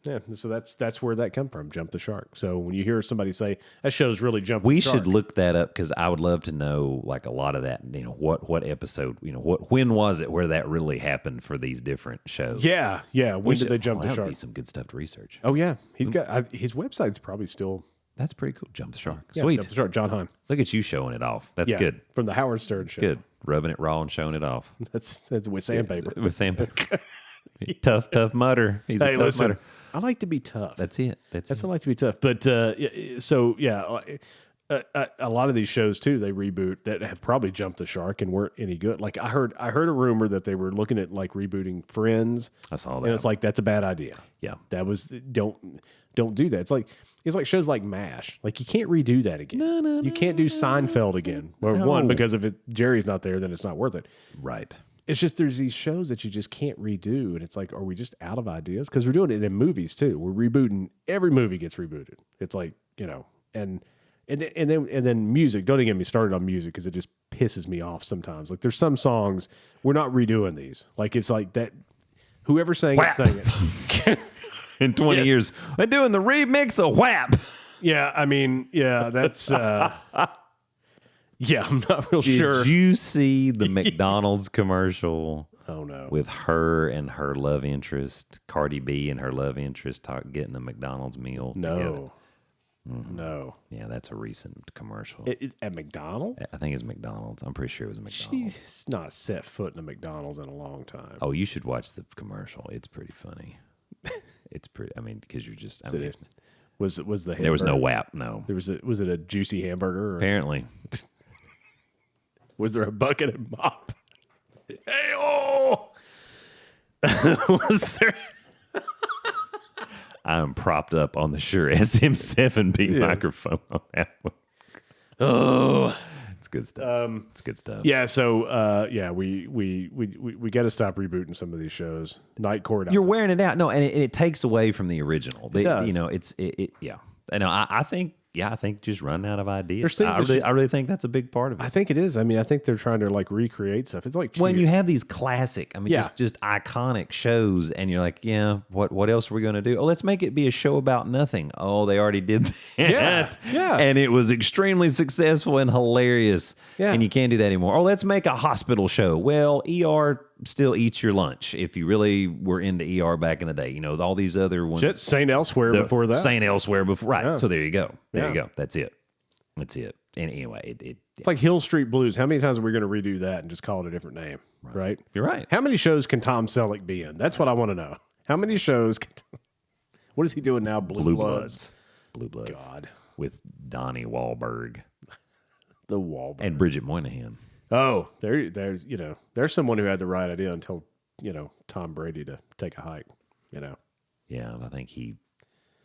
Yeah, so that's where that come from, Jump the Shark. So when you hear somebody say that show's really jumping the shark, we should look that up because I would love to know like a lot of that. What episode? When was it where that really happened for these different shows? Yeah. When did they jump the shark? That would be some good stuff to research. Oh yeah, he's got his website's probably still. That's pretty cool. Jump the Shark. Yeah, Sweet. Jump the Shark. John Hine. Look at you showing it off. That's good. From the Howard Stern show. Good. Rubbing it raw and showing it off. That's with sandpaper. With sandpaper. tough mutter. He's a tough mutter. I like to be tough. That's it. That's I like to be tough. But a lot of these shows too, they reboot that have probably jumped the shark and weren't any good. Like I heard a rumor that they were looking at like rebooting Friends. I saw that. And it's like that's a bad idea. Yeah. That was don't do that. It's like shows like MASH. Like you can't redo that again. No. You can't do Seinfeld again. Well, one, because if Jerry's not there, then it's not worth it. Right. It's just there's these shows that you just can't redo, and it's like, are we just out of ideas? Because we're doing it in movies too. We're rebooting. Every movie gets rebooted. It's like and then music. Don't even get me started on music because it just pisses me off sometimes. Like there's some songs we're not redoing these. Like it's like that. Whoever sang it. In 20 years, we're doing the remix of WAP. Yeah, I mean, that's. Yeah, I'm not real sure. Did you see the McDonald's commercial? Oh, no. With her and her love interest, Cardi B and her love interest getting a McDonald's meal together? Mm-hmm. No. Yeah, that's a recent commercial. At McDonald's? I think it's McDonald's. I'm pretty sure it was McDonald's. She's not set foot in a McDonald's in a long time. Oh, you should watch the commercial. It's pretty funny. It's pretty, I mean, because you're just, I mean. Was the hamburger? There was no WAP, no. Was it a juicy hamburger? Apparently. Was there a bucket and mop? Hey-oh! Was there? I'm propped up on the Shure SM7B microphone on that one. Oh, it's good stuff. It's good stuff. Yeah. So, we got to stop rebooting some of these shows. Night Court. You're wearing it out. No, and it takes away from the original. It does. You know, yeah. I know. I think. Yeah, I think just running out of ideas. I really think that's a big part of it. I think it is. I mean, I think they're trying to like recreate stuff. It's like when you have these classic, I mean, just iconic shows, and you're like, yeah, what else are we going to do? Oh, let's make it be a show about nothing. Oh, they already did that. Yeah. And it was extremely successful and hilarious. Yeah. And you can't do that anymore. Oh, let's make a hospital show. Well, ER still eats your lunch if you really were into ER back in the day. You know, all these other ones. St. Elsewhere before that. St. Elsewhere before. Right. Yeah. So there you go. There you go. That's it. That's it. And anyway, it's like Hill Street Blues. How many times are we going to redo that and just call it a different name? Right? You're right. How many shows can Tom Selleck be in? That's what I want to know. How many shows? What is he doing now? Blue Bloods. Blue Bloods. God. With Donnie Wahlberg. The Wahlberg. And Bridget Moynihan. Oh, there's someone who had the right idea until, Tom Brady to take a hike, Yeah, I think he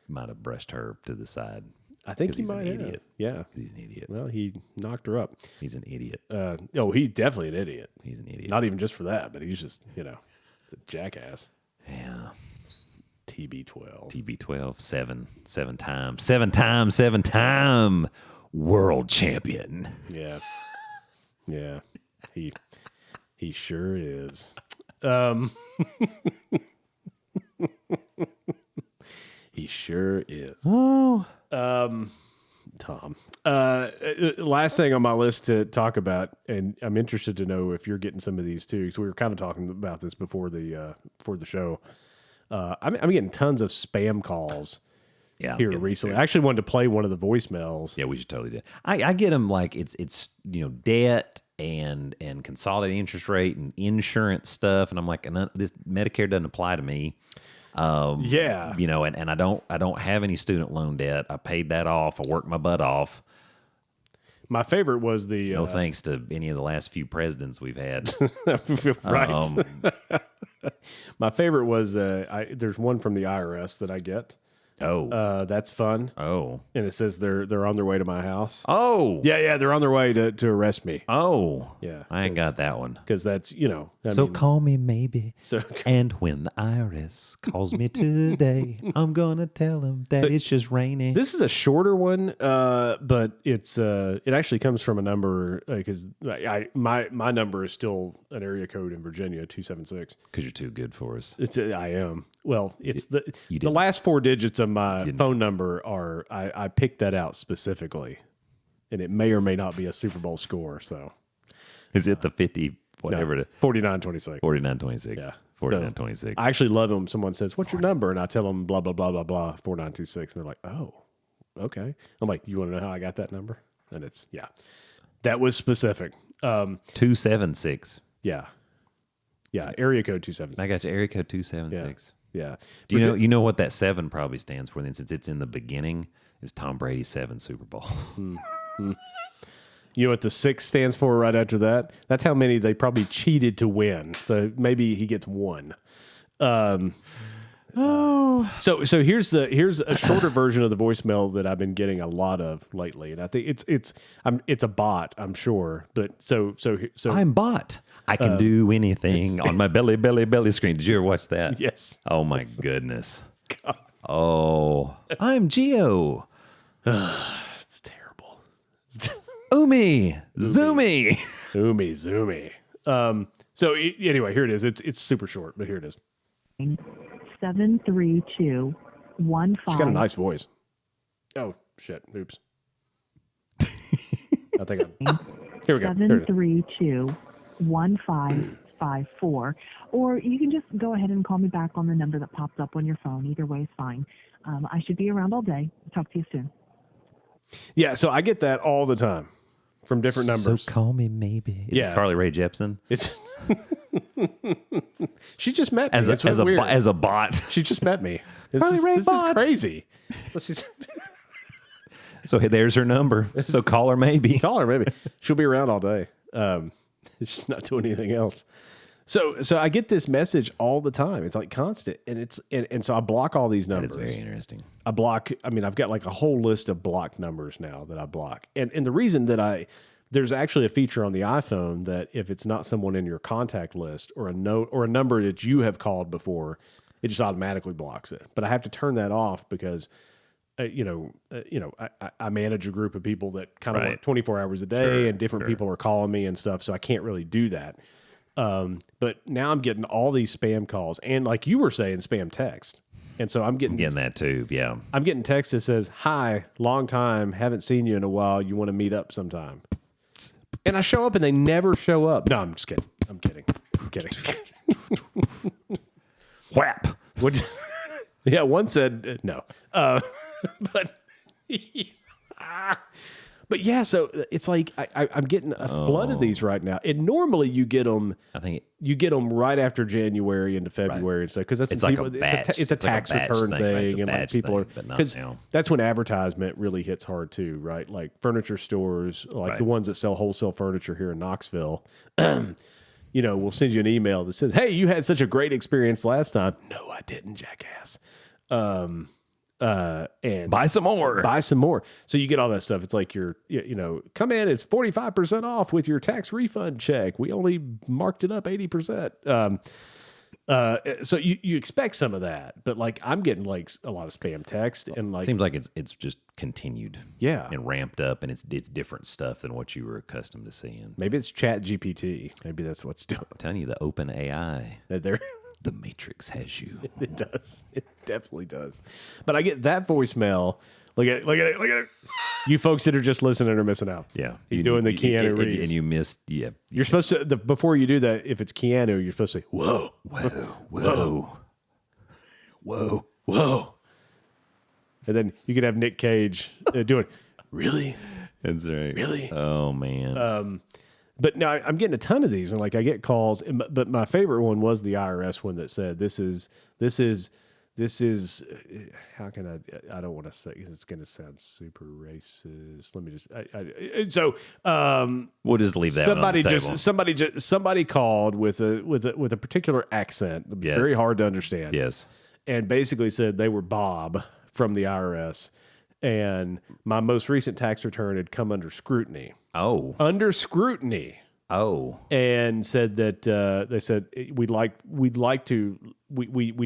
might have brushed her to the side. I think he might have. Idiot. Yeah. He's an idiot. Well, he knocked her up. He's an idiot. He's definitely an idiot. He's an idiot. Not even just for that, but he's just, a jackass. Yeah. TB12. TB12, seven time world champion. Yeah. Yeah. He sure is. He sure is. Oh. Tom. Last thing on my list to talk about, and I'm interested to know if you're getting some of these too, because we were kind of talking about this before the show. I'm getting tons of spam calls here recently. I actually wanted to play one of the voicemails. Yeah, we should totally do it. I get them like it's debt and consolidated interest rate and insurance stuff, and I'm like, this Medicare doesn't apply to me. And I don't have any student loan debt. I paid that off. I worked my butt off. My favorite was the no thanks to any of the last few presidents we've had. Right. My favorite was there's one from the IRS that I get. Oh, that's fun. Oh, and it says they're on their way to my house. Oh, yeah, they're on their way to arrest me. Oh, yeah, I ain't got that one because that's call me maybe. And when the IRS calls me today, I'm gonna tell them that it's just raining. This is a shorter one, but it actually comes from a number because my number is still an area code in Virginia 276. Because you're too good for us. I am. Well, it's the last four digits of my phone number are I picked that out specifically, and it may or may not be a Super Bowl score. So, is it the 50 whatever? No, 4926. 4926. Yeah. 4926. I actually love it when someone says, "What's your number?" and I tell them blah blah blah blah blah 4926, and they're like, "Oh, okay." I'm like, "You want to know how I got that number?" And it's that was specific. 276. Yeah, area code 276. I got you. Area code 276. Yeah. Do you know what that 7 probably stands for? Then, since it's in the beginning, is Tom Brady's 7 Super Bowl. You know what the 6 stands for right after that? That's how many they probably cheated to win. So maybe he gets 1. So here's a shorter version of the voicemail that I've been getting a lot of lately, and I think it's a bot, I'm sure. But so I'm bot. I can do anything on my belly screen. Did you ever watch that? Yes. Oh my goodness. God. Oh, I'm Geo. It's terrible. Zoomy. So anyway, here it is. It's super short, but here it is. 73215. She's got a nice voice. Oh shit! Oops. I think here we go. 7321554. Or you can just go ahead and call me back on the number that pops up on your phone. Either way is fine. I should be around all day. Talk to you soon. Yeah, so I get that all the time from different numbers. So call me maybe. Is it Carly Rae Jepsen? It's she just met me. As a bot. She just met me. This Carly Rae is crazy. So she's So there's her number. So call her maybe. Call her maybe. She'll be around all day. She's not doing anything else. So I get this message all the time. It's like constant, and so I block all these numbers. That's very interesting. I've got like a whole list of blocked numbers now that I block, and the reason that there's actually a feature on the iPhone that if it's not someone in your contact list or a note or a number that you have called before, it just automatically blocks it. But I have to turn that off because I manage a group of people that kind of work 24 hours a day, and different people are calling me and stuff, so I can't really do that. But now I'm getting all these spam calls, and like you were saying, spam text. And so I'm getting that too. Yeah. I'm getting text that says, "Hi, long time, haven't seen you in a while. You want to meet up sometime?" And I show up and they never show up. No, I'm just kidding. I'm kidding. Whap. What? Yeah, one said no. But yeah, so it's like I'm getting a flood of these right now. And normally you get them. I think you get them right after January into February and stuff because that's it's when like people, a batch. It's a tax return thing, and like people are because that's when advertisement really hits hard too, right? Like furniture stores, like the ones that sell wholesale furniture here in Knoxville. We'll send you an email that says, "Hey, you had such a great experience last time." No, I didn't, jackass. And buy some more. So you get all that stuff. It's like come in, it's 45% off with your tax refund check. We only marked it up 80%. So you expect some of that, but like I'm getting like a lot of spam text, and like seems like it's just continued, and ramped up, and it's different stuff than what you were accustomed to seeing. Maybe it's Chat GPT. Maybe that's what's doing. I'm telling you, the open AI. The Matrix has you. It does. It definitely does. But I get that voicemail. Look at it. You folks that are just listening are missing out. Yeah. He's doing the Keanu Reeves. And you missed, You're supposed to, before you do that, if it's Keanu, you're supposed to say, whoa. And then you could have Nick Cage doing, really? That's right. Really? Oh man. But now I'm getting a ton of these, and like I get calls. But my favorite one was the IRS one that said, "This is." How can I don't want to say it's going to sound super racist. Let me just. We'll just leave that. Somebody called with a particular accent, Yes. very hard to understand. Yes. And basically said they were Bob from the IRS, and my most recent tax return had come under scrutiny. Under scrutiny. And said that they said we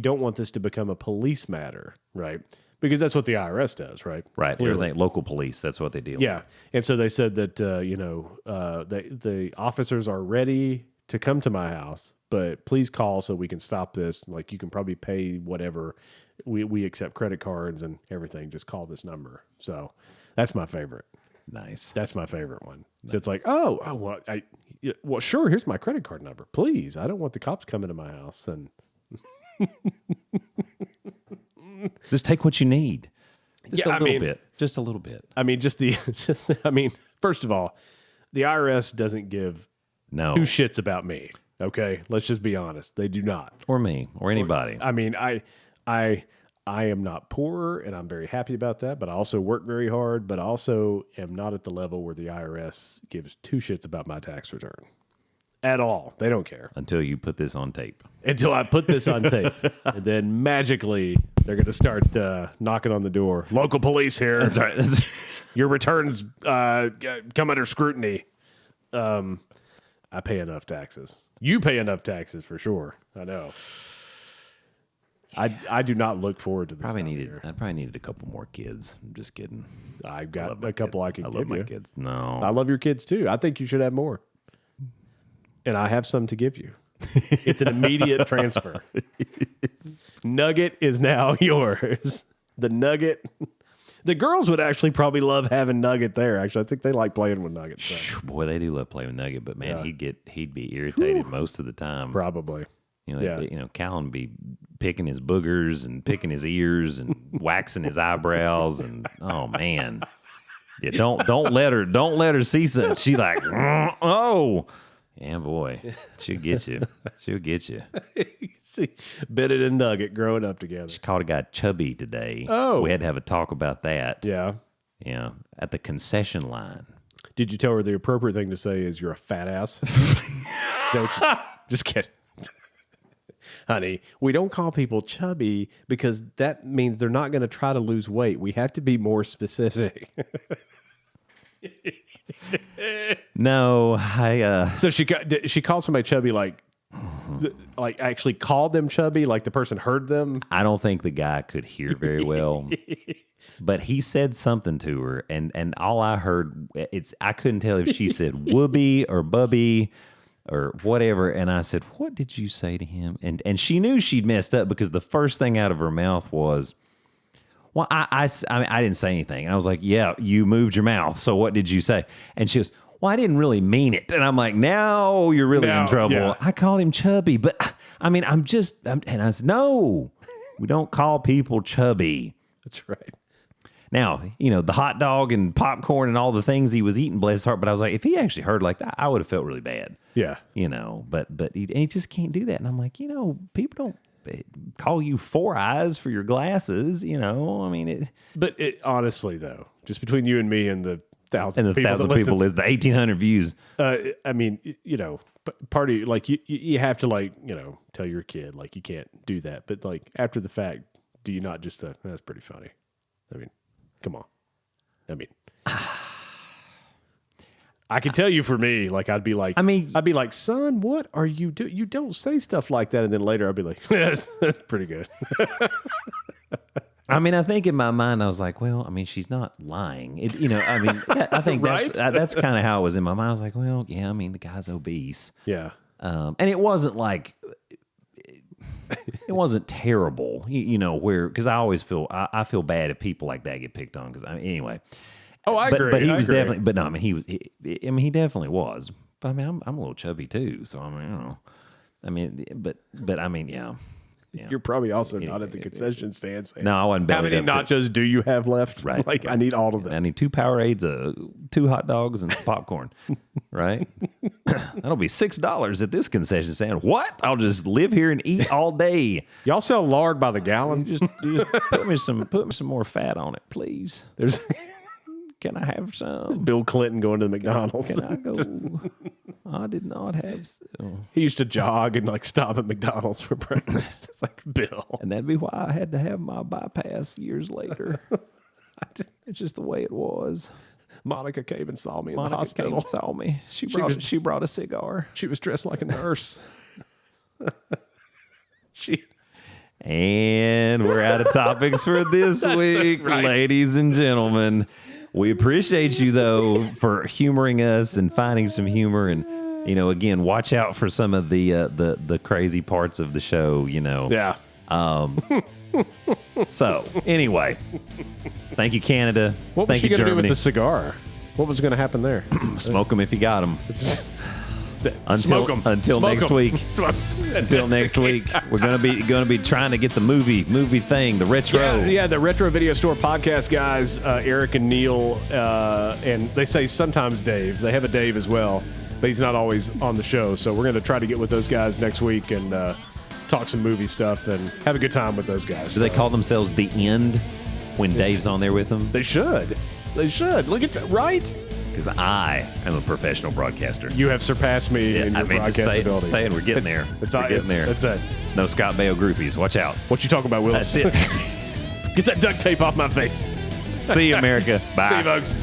don't want this to become a police matter, right? Because that's what the IRS does, right? Right. Everything, local police, that's what they deal with. Yeah. And so they said that the officers are ready to come to my house, but please call so we can stop this. Like, you can probably pay whatever. We accept credit cards and everything. Just call this number. So that's my favorite. Nice. That's my favorite one. Nice. It's like, well, sure. Here's my credit card number. Please, I don't want the cops coming to my house. And just take what you need. Just a little bit. Just a little bit. I mean, first of all, the IRS doesn't give two shits about me. Okay, let's just be honest. They do not. Or me, or anybody. I am not poor, and I'm very happy about that, but I also work very hard, but I also am not at the level where the IRS gives two shits about my tax return. At all. They don't care. Until you put this on tape. Until I put this on tape. And then magically, they're going to start knocking on the door. Local police here. That's right. Your returns come under scrutiny. I pay enough taxes. You pay enough taxes for sure. I know. I do not look forward to this. I probably needed a couple more kids. I'm just kidding. I've got a couple I can give you. I love my kids. No. I love your kids too. I think you should have more. And I have some to give you. It's an immediate transfer. Nugget is now yours. The Nugget. The girls would actually probably love having Nugget there. Actually, I think they like playing with Nugget. So. Boy, they do love playing with Nugget, but man, he'd be irritated most of the time. Probably. Callan would be picking his boogers and picking his ears and waxing his eyebrows, and oh man, yeah, don't let her see something. She like, oh, yeah, boy, she'll get you. See, Bennett and Nugget growing up together. She called a guy chubby today. Oh, we had to have a talk about that. Yeah, at the concession line. Did you tell her the appropriate thing to say is you're a fat ass? No, just kidding. Honey, we don't call people chubby because that means they're not going to try to lose weight. We have to be more specific. No, So she called somebody chubby, like actually called them chubby, like the person heard them. I don't think the guy could hear very well, but he said something to her, and all I heard, I couldn't tell if she said whoopee or bubby or whatever. And I said, what did you say to him? And she knew she'd messed up because the first thing out of her mouth was, well, I didn't say anything. And I was like, yeah, you moved your mouth. So what did you say? And she goes, well, I didn't really mean it. And I'm like, now you're really in trouble. Yeah. I called him chubby, but and I said, no, we don't call people chubby. That's right. Now, the hot dog and popcorn and all the things he was eating, bless his heart. But I was like, if he actually heard like that, I would have felt really bad. Yeah. But he just can't do that. And I'm like, people don't call you Four Eyes for your glasses, But honestly, though, just between you and me and the thousand people is the 1,800 views. Party, like you have to tell your kid, like, you can't do that. But like after the fact, do you not just that's pretty funny? I mean, come on. I mean, I can tell you for me, like, I'd be like, son, what are you doing? You don't say stuff like that. And then later I'll be like, that's pretty good. I think in my mind, I was like, well, she's not lying. I think right? that's kind of how it was in my mind. I was like, well, yeah, the guy's obese. Yeah. And it wasn't like, it wasn't terrible, because I always I feel bad if people like that get picked on. Because anyway. Oh, I agree. But he was definitely. But no, he definitely was. But I'm a little chubby too. So yeah. You're probably also not at the concession stand saying, No, I wasn't. how many bellied up to- nachos do you have left? Right. Like, I need all of them. I need 2 Powerades, 2 hot dogs, and popcorn. Right? That'll be $6 at this concession stand. What? I'll just live here and eat all day. Y'all sell lard by the gallon? Just put me some more fat on it, please. Can I have some? Bill Clinton going to the McDonald's. Can I go? I did not have. He used to jog and like stop at McDonald's for breakfast. It's like, Bill. And that'd be why I had to have my bypass years later. It's just the way it was. Monica came and saw me in the Monica hospital. came and saw me. She brought a cigar. She was dressed like a nurse. And we're out of topics for this week, right. ladies and gentlemen. We appreciate you, though, for humoring us and finding some humor. And, again, watch out for some of the crazy parts of the show, Yeah. So, anyway, thank you, Canada. What was thank she you, going to do Germany. with the cigar? What was going to happen there? Smoke them if you got them. Smoke 'em. Until Smoke next 'em. week. Smoke. Until next week, we're gonna be trying to get the movie thing, the retro. Yeah, the Retro Video Store podcast guys, Eric and Neil, and they say sometimes Dave. They have a Dave as well, but he's not always on the show. So we're going to try to get with those guys next week and talk some movie stuff and have a good time with those guys. Do they call themselves The End when Dave's on there with them? They should. They should. Look at that, right? Because I am a professional broadcaster. You have surpassed me in your broadcast ability. Saying we're getting there. We're getting there. That's it. No Scott Baio groupies. Watch out. What you talking about, Willis? That's it. Get that duct tape off my face. See you, America. Bye. See you, folks.